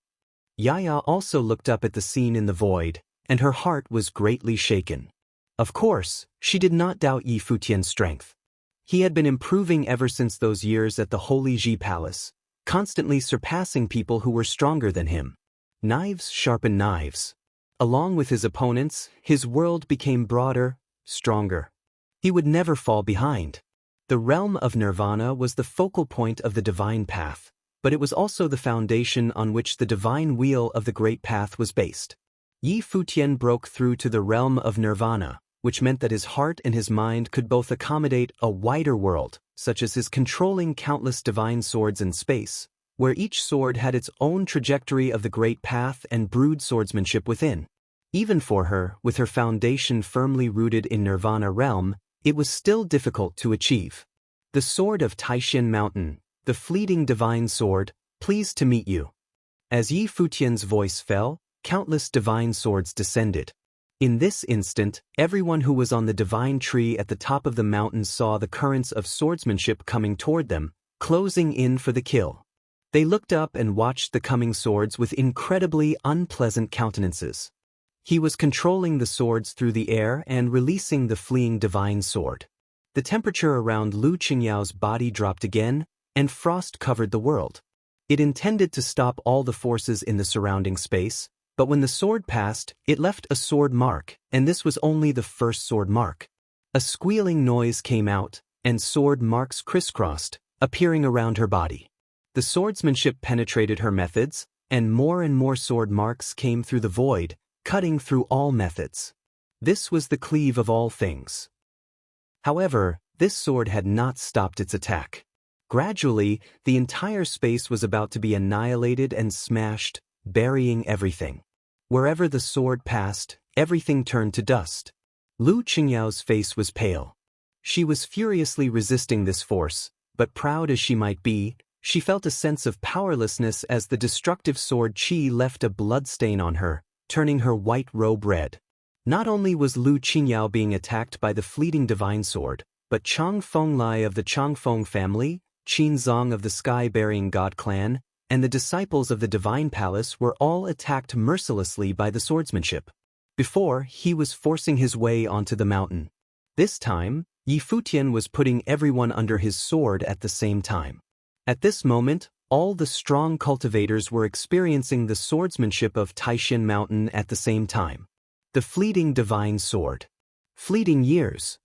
Yaya also looked up at the scene in the void, and her heart was greatly shaken. Of course, she did not doubt Yi Futian's strength. He had been improving ever since those years at the Holy Ji Palace, constantly surpassing people who were stronger than him. Knives sharpen knives. Along with his opponents, his world became broader, stronger. He would never fall behind. The realm of nirvana was the focal point of the divine path, but it was also the foundation on which the divine wheel of the great path was based. Yi Futian broke through to the realm of nirvana, which meant that his heart and his mind could both accommodate a wider world, such as his controlling countless divine swords in space, where each sword had its own trajectory of the great path and brewed swordsmanship within. Even for her, with her foundation firmly rooted in nirvana realm, it was still difficult to achieve. The sword of Taishan Mountain, the fleeting divine sword, pleased to meet you. As Yi Futian's voice fell, countless divine swords descended. In this instant, everyone who was on the divine tree at the top of the mountain saw the currents of swordsmanship coming toward them, closing in for the kill. They looked up and watched the coming swords with incredibly unpleasant countenances. He was controlling the swords through the air and releasing the fleeing divine sword. The temperature around Lu Qingyao's body dropped again, and frost covered the world. It intended to stop all the forces in the surrounding space, but when the sword passed, it left a sword mark, and this was only the first sword mark. A squealing noise came out, and sword marks crisscrossed, appearing around her body. The swordsmanship penetrated her methods, and more sword marks came through the void, cutting through all methods. This was the cleave of all things. However, this sword had not stopped its attack. Gradually, the entire space was about to be annihilated and smashed, burying everything. Wherever the sword passed, everything turned to dust. Lu Qingyao's face was pale. She was furiously resisting this force, but proud as she might be, she felt a sense of powerlessness as the destructive sword qi left a bloodstain on her, turning her white robe red. Not only was Lu Qingyao being attacked by the fleeting divine sword, but Chang Fenglai of the Changfeng family, Qin Zong of the Sky-Bearing God clan, and the disciples of the divine palace were all attacked mercilessly by the swordsmanship. Before, he was forcing his way onto the mountain. This time, Yi Futian was putting everyone under his sword at the same time. At this moment, all the strong cultivators were experiencing the swordsmanship of Taishan Mountain at the same time. The fleeting divine sword. Fleeting years.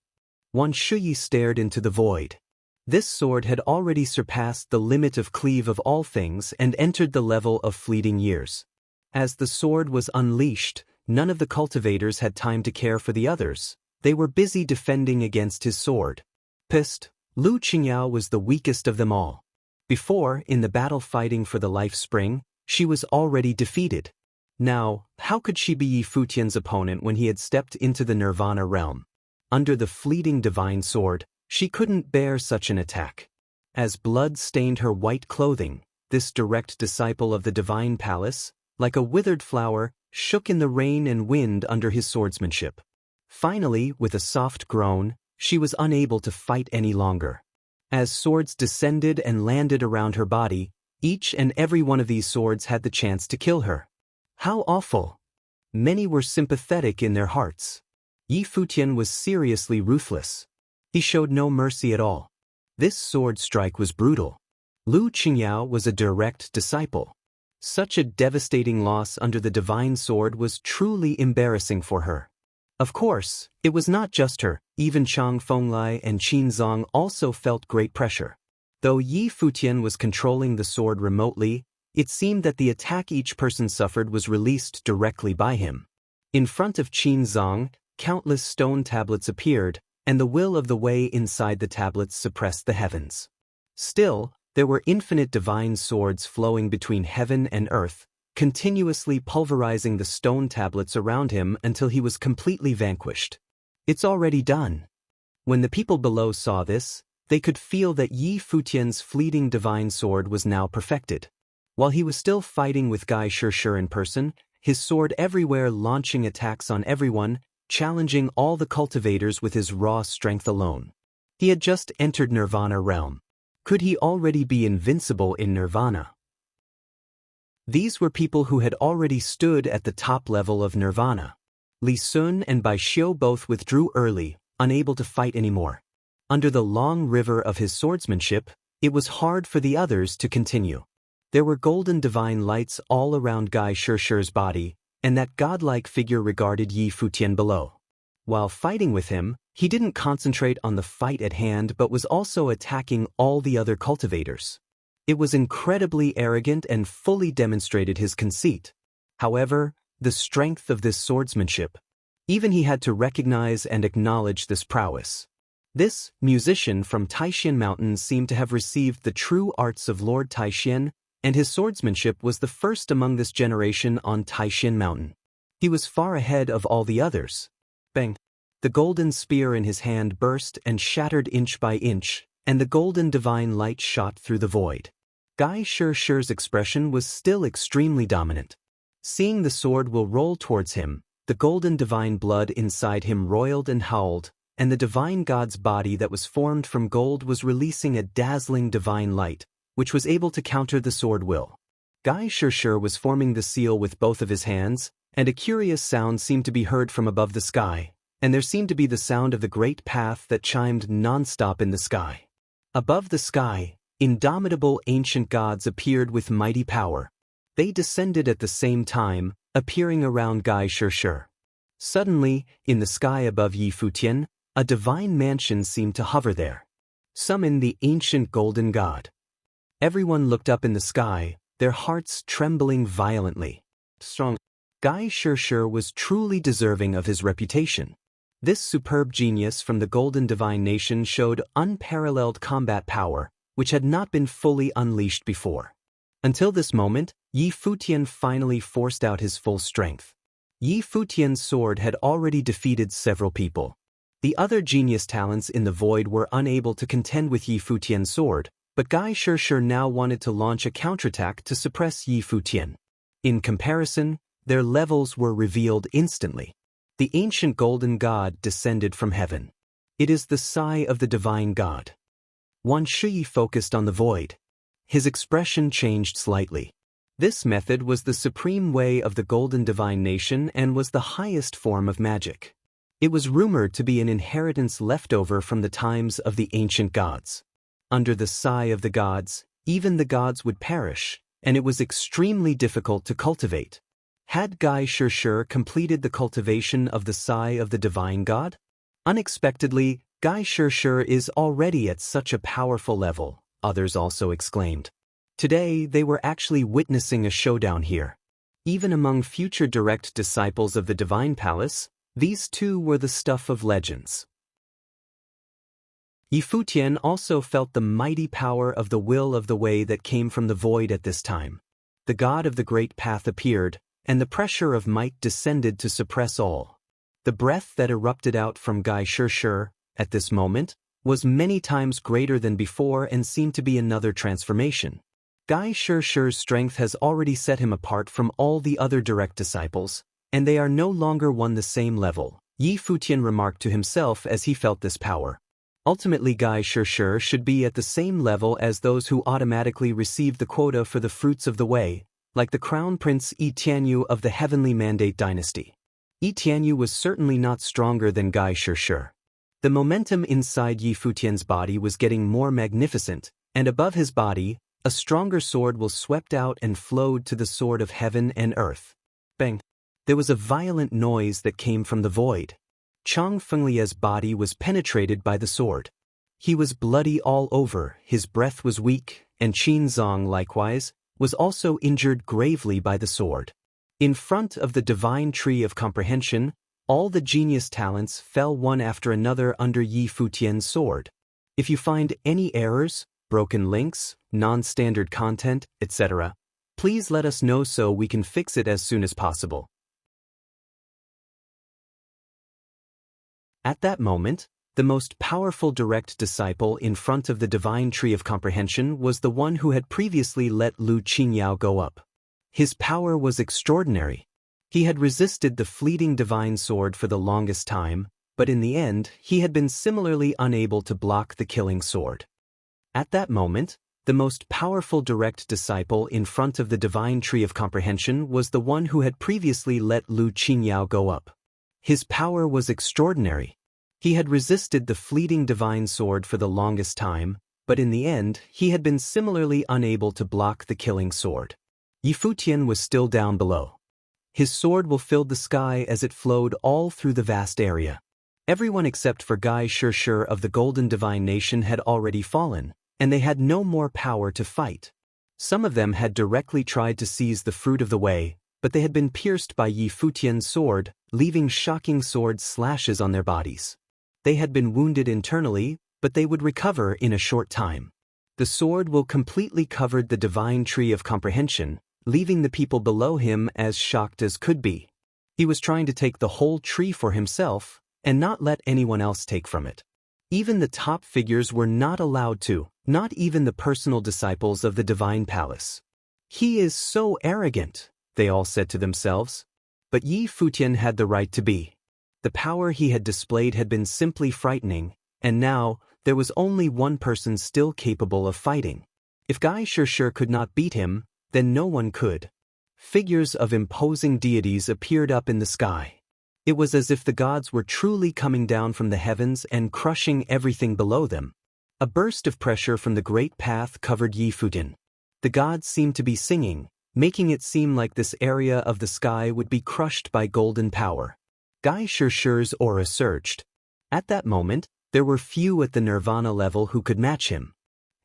Wan Shuyi stared into the void. This sword had already surpassed the limit of cleave of all things and entered the level of fleeting years. As the sword was unleashed, none of the cultivators had time to care for the others. They were busy defending against his sword. Pissed, Lu Qingyao was the weakest of them all. Before, in the battle fighting for the life spring, she was already defeated. Now, how could she be Yi Futian's opponent when he had stepped into the Nirvana realm? Under the fleeting divine sword, she couldn't bear such an attack. As blood stained her white clothing, this direct disciple of the divine palace, like a withered flower, shook in the rain and wind under his swordsmanship. Finally, with a soft groan, she was unable to fight any longer. As swords descended and landed around her body, each and every one of these swords had the chance to kill her. How awful! Many were sympathetic in their hearts. Yi Futian was seriously ruthless. He showed no mercy at all. This sword strike was brutal. Lu Qingyao was a direct disciple. Such a devastating loss under the divine sword was truly embarrassing for her. Of course, it was not just her, even Chang Fenglai and Qin Zong also felt great pressure. Though Yi Futian was controlling the sword remotely, it seemed that the attack each person suffered was released directly by him. In front of Qin Zong, countless stone tablets appeared, and the will of the way inside the tablets suppressed the heavens. Still, there were infinite divine swords flowing between heaven and earth, continuously pulverizing the stone tablets around him until he was completely vanquished. It's already done. When the people below saw this, they could feel that Yi Futian's fleeting divine sword was now perfected. While he was still fighting with Gai Shishir in person, his sword everywhere launching attacks on everyone, challenging all the cultivators with his raw strength alone. He had just entered Nirvana realm. Could he already be invincible in Nirvana? These were people who had already stood at the top level of Nirvana. Li Sun and Bai Xiu both withdrew early, unable to fight anymore. Under the long river of his swordsmanship, it was hard for the others to continue. There were golden divine lights all around Gai Shishir's body, and that godlike figure regarded Yi Futian below. While fighting with him, he didn't concentrate on the fight at hand but was also attacking all the other cultivators. It was incredibly arrogant and fully demonstrated his conceit. However, the strength of this swordsmanship, even he had to recognize and acknowledge this prowess. This musician from Taishan Mountain seemed to have received the true arts of Lord Taishan, and his swordsmanship was the first among this generation on Taishan Mountain. He was far ahead of all the others. Bang! The golden spear in his hand burst and shattered inch by inch, and the golden divine light shot through the void. Gai Shishir's expression was still extremely dominant. Seeing the sword will roll towards him, the golden divine blood inside him roiled and howled, and the divine god's body that was formed from gold was releasing a dazzling divine light, which was able to counter the sword will. Gai Shishir was forming the seal with both of his hands, and a curious sound seemed to be heard from above the sky, and there seemed to be the sound of the great path that chimed non-stop in the sky. Above the sky, indomitable ancient gods appeared with mighty power. They descended at the same time, appearing around Gai Shishir. Suddenly, in the sky above Yi Futian, a divine mansion seemed to hover there. Summon the ancient golden god. Everyone looked up in the sky, their hearts trembling violently. Strong. Gai Shishir was truly deserving of his reputation. This superb genius from the golden divine nation showed unparalleled combat power, which had not been fully unleashed before. Until this moment, Yi Futian finally forced out his full strength. Yi Futian's sword had already defeated several people. The other genius talents in the void were unable to contend with Yi Futian's sword, but Gai Shishir now wanted to launch a counterattack to suppress Yi Futian. In comparison, their levels were revealed instantly. The ancient golden god descended from heaven. It is the sigh of the divine god. Wan Shuyi focused on the void. His expression changed slightly. This method was the supreme way of the golden divine nation and was the highest form of magic. It was rumored to be an inheritance left over from the times of the ancient gods. Under the sigh of the gods, even the gods would perish, and it was extremely difficult to cultivate. Had Guy Chercheur completed the cultivation of the sigh of the divine god? Unexpectedly, Guy Chercheur is already at such a powerful level, others also exclaimed. Today, they were actually witnessing a showdown here. Even among future direct disciples of the divine palace, these two were the stuff of legends. Futian also felt the mighty power of the will of the way that came from the void at this time. The god of the great path appeared, and the pressure of might descended to suppress all. The breath that erupted out from Guy Chercheur, at this moment, was many times greater than before and seemed to be another transformation. Guy Chercheur's strength has already set him apart from all the other direct disciples, and they are no longer on the same level, Futian remarked to himself as he felt this power. Ultimately, Guy Chercheur should be at the same level as those who automatically received the quota for the fruits of the way, like the crown prince Tianyu of the heavenly mandate dynasty. Tianyu was certainly not stronger than Guy Chercheur. The momentum inside Futian's body was getting more magnificent, and above his body, a stronger sword was swept out and flowed to the sword of heaven and earth. Bang! There was a violent noise that came from the void. Chang Fenglie's body was penetrated by the sword. He was bloody all over, his breath was weak, and Qin Zong likewise was also injured gravely by the sword. In front of the divine tree of comprehension, all the genius talents fell one after another under Futian's sword. If you find any errors, broken links, non-standard content, etc., please let us know so we can fix it as soon as possible. At that moment, the most powerful direct disciple in front of the divine tree of comprehension was the one who had previously let Lu Qingyao go up. His power was extraordinary. He had resisted the fleeting divine sword for the longest time, but in the end, he had been similarly unable to block the killing sword. At that moment, the most powerful direct disciple in front of the divine tree of comprehension was the one who had previously let Lu Qingyao go up. His power was extraordinary. He had resisted the fleeting divine sword for the longest time, but in the end, he had been similarly unable to block the killing sword. Futian was still down below. His sword will fill the sky as it flowed all through the vast area. Everyone except for Guy Chercheur of the Golden Divine Nation had already fallen, and they had no more power to fight. Some of them had directly tried to seize the fruit of the way, but they had been pierced by Futian's sword, leaving shocking sword slashes on their bodies. They had been wounded internally, but they would recover in a short time. The sword will completely covered the divine tree of comprehension, leaving the people below him as shocked as could be. He was trying to take the whole tree for himself, and not let anyone else take from it. Even the top figures were not allowed to, not even the personal disciples of the divine palace. He is so arrogant, they all said to themselves. But Futian had the right to be. The power he had displayed had been simply frightening, and now, there was only one person still capable of fighting. If Guy Chercheur could not beat him, then no one could. Figures of imposing deities appeared up in the sky. It was as if the gods were truly coming down from the heavens and crushing everything below them. A burst of pressure from the great path covered Futian. The gods seemed to be singing, making it seem like this area of the sky would be crushed by golden power. Guy Chercheur's aura surged. At that moment, there were few at the nirvana level who could match him.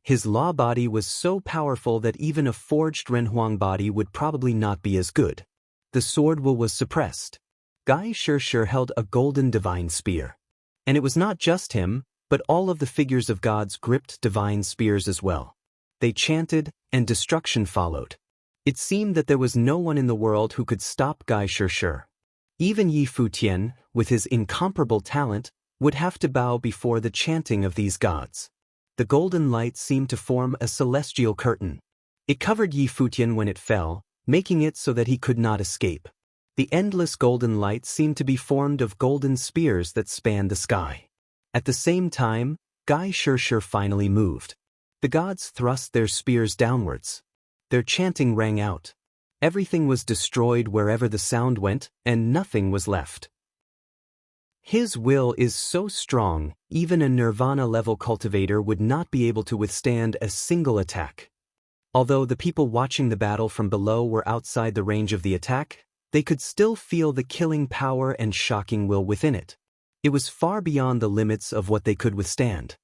His law body was so powerful that even a forged Renhuang body would probably not be as good. The sword will was suppressed. Guy Chercheur held a golden divine spear. And it was not just him, but all of the figures of gods gripped divine spears as well. They chanted, and destruction followed. It seemed that there was no one in the world who could stop Guy Chercheur. Even Futian, with his incomparable talent, would have to bow before the chanting of these gods. The golden light seemed to form a celestial curtain. It covered Futian when it fell, making it so that he could not escape. The endless golden light seemed to be formed of golden spears that spanned the sky. At the same time, Guy Chercheur finally moved. The gods thrust their spears downwards. Their chanting rang out. Everything was destroyed wherever the sound went, and nothing was left. His will is so strong, even a nirvana-level cultivator would not be able to withstand a single attack. Although the people watching the battle from below were outside the range of the attack, they could still feel the killing power and shocking will within it. It was far beyond the limits of what they could withstand.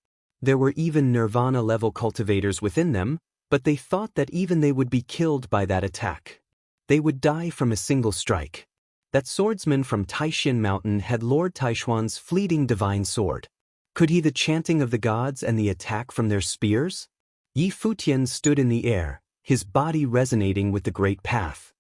There were even nirvana-level cultivators within them, but they thought that even they would be killed by that attack. They would die from a single strike. That swordsman from Taishan Mountain had Lord Taishuan's fleeting divine sword. Could he the chanting of the gods and the attack from their spears? Yi Futian stood in the air, his body resonating with the great path.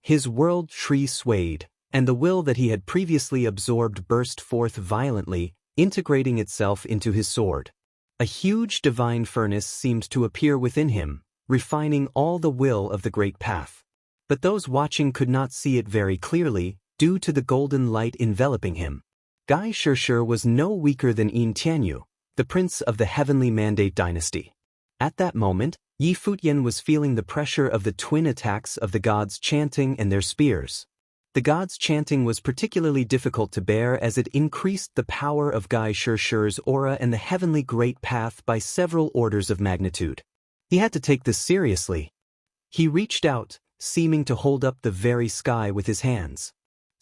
His world tree swayed, and the will that he had previously absorbed burst forth violently, integrating itself into his sword. A huge divine furnace seemed to appear within him, refining all the will of the great path. But those watching could not see it very clearly, due to the golden light enveloping him. Gai Shirshir was no weaker than Yin Tianyu, the prince of the heavenly mandate dynasty. At that moment, Yi Futian was feeling the pressure of the twin attacks of the gods chanting and their spears. The gods chanting was particularly difficult to bear as it increased the power of Gai Shirshir's aura and the heavenly great path by several orders of magnitude. He had to take this seriously. He reached out, seeming to hold up the very sky with his hands.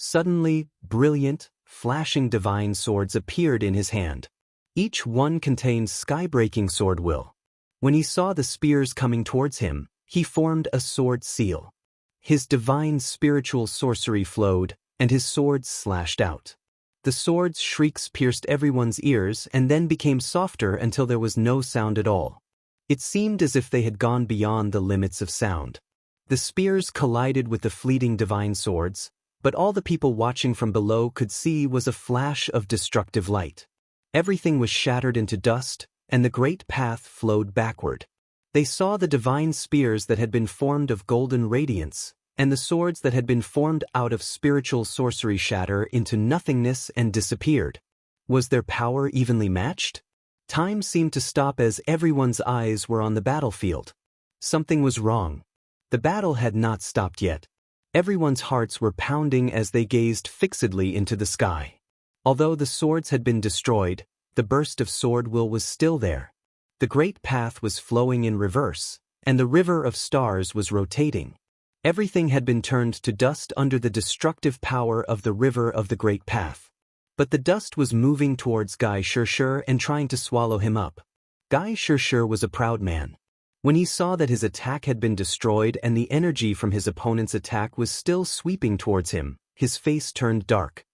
Suddenly, brilliant, flashing divine swords appeared in his hand. Each one contained sky-breaking sword will. When he saw the spears coming towards him, he formed a sword seal. His divine spiritual sorcery flowed, and his swords slashed out. The sword's shrieks pierced everyone's ears and then became softer until there was no sound at all. It seemed as if they had gone beyond the limits of sound. The spears collided with the fleeting divine swords, but all the people watching from below could see was a flash of destructive light. Everything was shattered into dust, and the great path flowed backward. They saw the divine spears that had been formed of golden radiance, and the swords that had been formed out of spiritual sorcery shatter into nothingness and disappeared. Was their power evenly matched? Time seemed to stop as everyone's eyes were on the battlefield. Something was wrong. The battle had not stopped yet. Everyone's hearts were pounding as they gazed fixedly into the sky. Although the swords had been destroyed, the burst of sword will was still there. The great path was flowing in reverse, and the river of stars was rotating. Everything had been turned to dust under the destructive power of the river of the great path. But the dust was moving towards Gai Shirshir and trying to swallow him up. Gai Shirshir was a proud man. When he saw that his attack had been destroyed and the energy from his opponent's attack was still sweeping towards him, his face turned dark.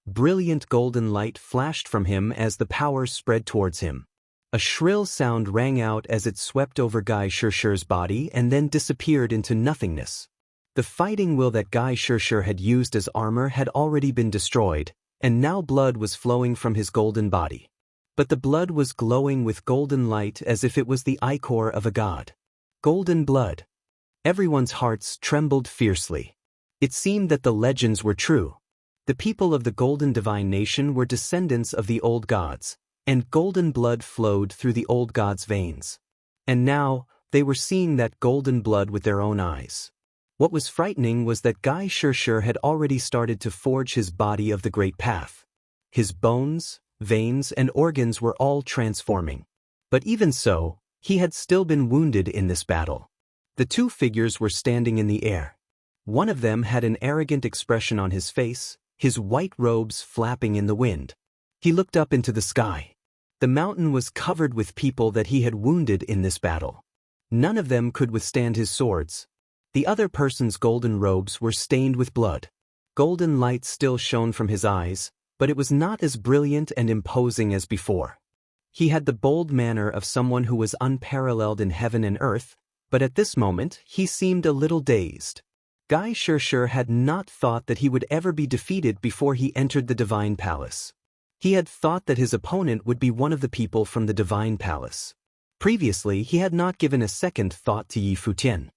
Brilliant golden light flashed from him as the power spread towards him. A shrill sound rang out as it swept over Gai Shirshir's body and then disappeared into nothingness. The fighting will that Gai Shirshir had used as armor had already been destroyed, and now blood was flowing from his golden body. But the blood was glowing with golden light as if it was the ichor of a god. Golden blood. Everyone's hearts trembled fiercely. It seemed that the legends were true. The people of the Golden Divine Nation were descendants of the old gods, and golden blood flowed through the old gods' veins. And now, they were seeing that golden blood with their own eyes. What was frightening was that Gai Shirshir had already started to forge his body of the great path. His bones, veins, and organs were all transforming. But even so, he had still been wounded in this battle. The two figures were standing in the air. One of them had an arrogant expression on his face, his white robes flapping in the wind. He looked up into the sky. The mountain was covered with people that he had wounded in this battle. None of them could withstand his swords. The other person's golden robes were stained with blood. Golden light still shone from his eyes, but it was not as brilliant and imposing as before. He had the bold manner of someone who was unparalleled in heaven and earth, but at this moment he seemed a little dazed. Gai Shirshir had not thought that he would ever be defeated before he entered the Divine Palace. He had thought that his opponent would be one of the people from the Divine Palace. Previously, he had not given a second thought to Yi Futian.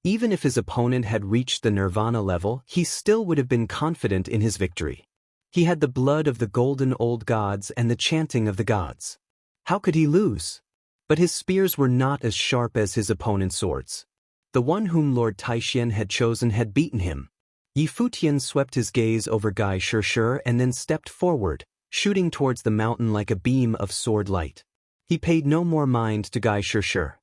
Even if his opponent had reached the Nirvana level, he still would have been confident in his victory. He had the blood of the golden old gods and the chanting of the gods. How could he lose? But his spears were not as sharp as his opponent's swords. The one whom Lord Taishan had chosen had beaten him. Yi Futian swept his gaze over Gai Shirshir and then stepped forward, shooting towards the mountain like a beam of sword light. He paid no more mind to Gai Shirshir.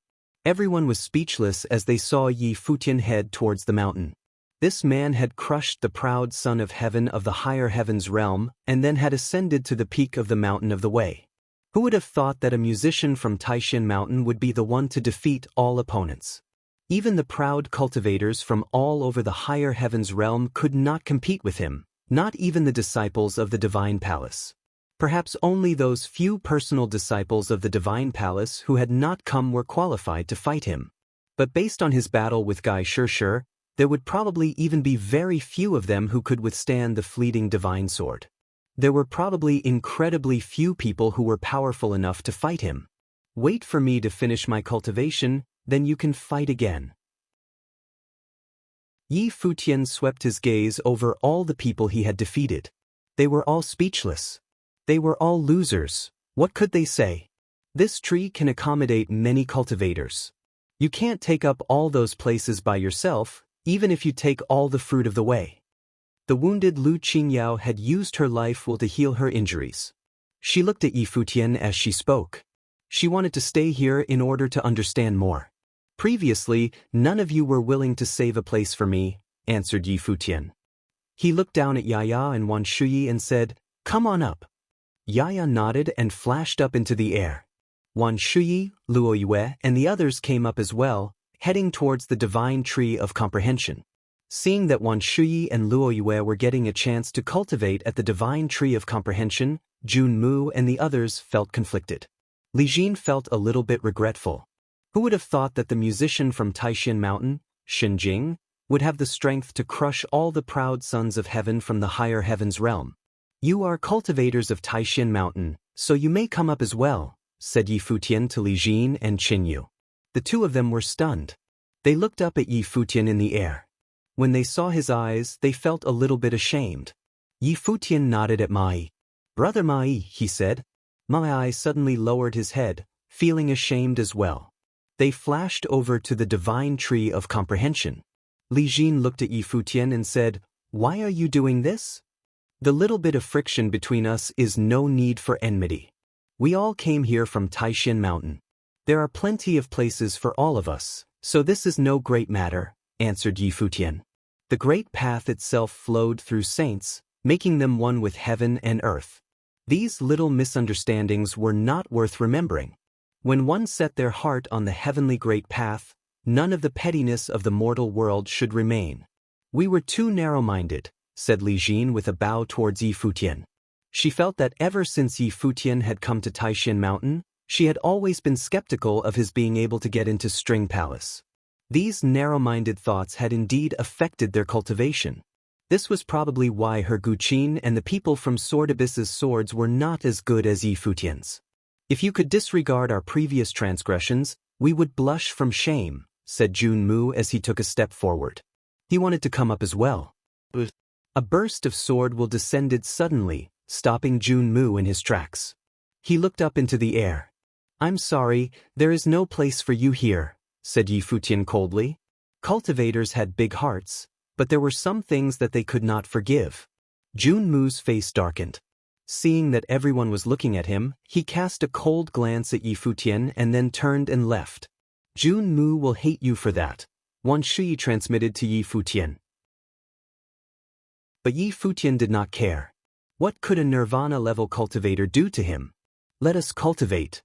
Everyone was speechless as they saw Yi Futian head towards the mountain. This man had crushed the proud son of heaven of the higher heavens realm and then had ascended to the peak of the mountain of the way. Who would have thought that a musician from Taishan Mountain would be the one to defeat all opponents? Even the proud cultivators from all over the higher heavens realm could not compete with him, not even the disciples of the Divine Palace. Perhaps only those few personal disciples of the Divine Palace who had not come were qualified to fight him. But based on his battle with Gai Shirshir, there would probably even be very few of them who could withstand the fleeting divine sword. There were probably incredibly few people who were powerful enough to fight him. Wait for me to finish my cultivation, then you can fight again. Yi Futian swept his gaze over all the people he had defeated. They were all speechless. They were all losers. What could they say? This tree can accommodate many cultivators. You can't take up all those places by yourself, even if you take all the fruit of the way. The wounded Lu Qingyao had used her life will to heal her injuries. She looked at Yi Futian as she spoke. She wanted to stay here in order to understand more. Previously, none of you were willing to save a place for me, answered Yi Futian. He looked down at Yaya and Wan Shuyi and said, "Come on up." Yaya nodded and flashed up into the air. Wan Shuyi, Luo Yue, and the others came up as well, heading towards the divine tree of comprehension. Seeing that Wan Shuyi and Luo Yue were getting a chance to cultivate at the divine tree of comprehension, Jun Mu and the others felt conflicted. Li Jin felt a little bit regretful. Who would have thought that the musician from Taishan Mountain, Xinjing, would have the strength to crush all the proud sons of heaven from the higher heavens realm? You are cultivators of Taishan Mountain, so you may come up as well, said Yi Futian to Li Jin and Qin Yu. The two of them were stunned. They looked up at Yi Futian in the air. When they saw his eyes, they felt a little bit ashamed. Yi Futian nodded at Mai. "Brother Mai," he said. Mai suddenly lowered his head, feeling ashamed as well. They flashed over to the divine tree of comprehension. Li Jin looked at Yi Futian and said, "Why are you doing this?" "The little bit of friction between us is no need for enmity. We all came here from Taishan Mountain. There are plenty of places for all of us, so this is no great matter," answered Yi Futian. The great path itself flowed through saints, making them one with heaven and earth. These little misunderstandings were not worth remembering. When one set their heart on the heavenly great path, none of the pettiness of the mortal world should remain. "We were too narrow-minded," said Li Jin with a bow towards Yi Futian. She felt that ever since Yi Futian had come to Taishan Mountain, she had always been skeptical of his being able to get into String Palace. These narrow-minded thoughts had indeed affected their cultivation. This was probably why her Guqin and the people from Sword Abyss's swords were not as good as Yi Futian's. "If you could disregard our previous transgressions, we would blush from shame," said Jun Mu as he took a step forward. He wanted to come up as well. A burst of sword will descended suddenly, stopping Jun Mu in his tracks. He looked up into the air. "I'm sorry, there is no place for you here," said Yi Futian coldly. Cultivators had big hearts, but there were some things that they could not forgive. Jun Mu's face darkened. Seeing that everyone was looking at him, he cast a cold glance at Yi Futian and then turned and left. "Jun Mu will hate you for that," Wan Shui transmitted to Yi Futian. But Yi Futian did not care. What could a nirvana-level cultivator do to him? "Let us cultivate."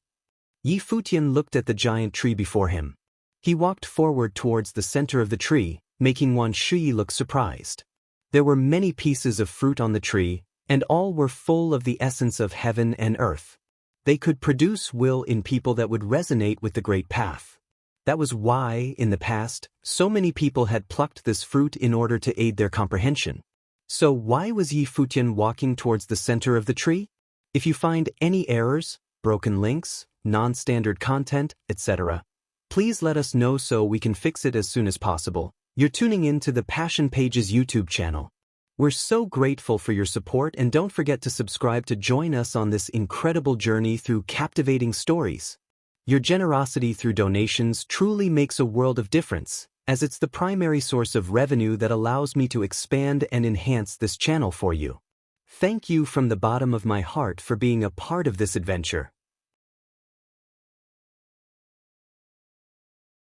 Yi Futian looked at the giant tree before him. He walked forward towards the center of the tree, making Wan Shui look surprised. There were many pieces of fruit on the tree, and all were full of the essence of heaven and earth. They could produce will in people that would resonate with the great path. That was why, in the past, so many people had plucked this fruit in order to aid their comprehension. So why was Yi Futian walking towards the center of the tree? If you find any errors, broken links, non-standard content, etc., please let us know so we can fix it as soon as possible. You're tuning in to the Passion Pages YouTube channel. We're so grateful for your support, and don't forget to subscribe to join us on this incredible journey through captivating stories. Your generosity through donations truly makes a world of difference, as it's the primary source of revenue that allows me to expand and enhance this channel for you. Thank you from the bottom of my heart for being a part of this adventure.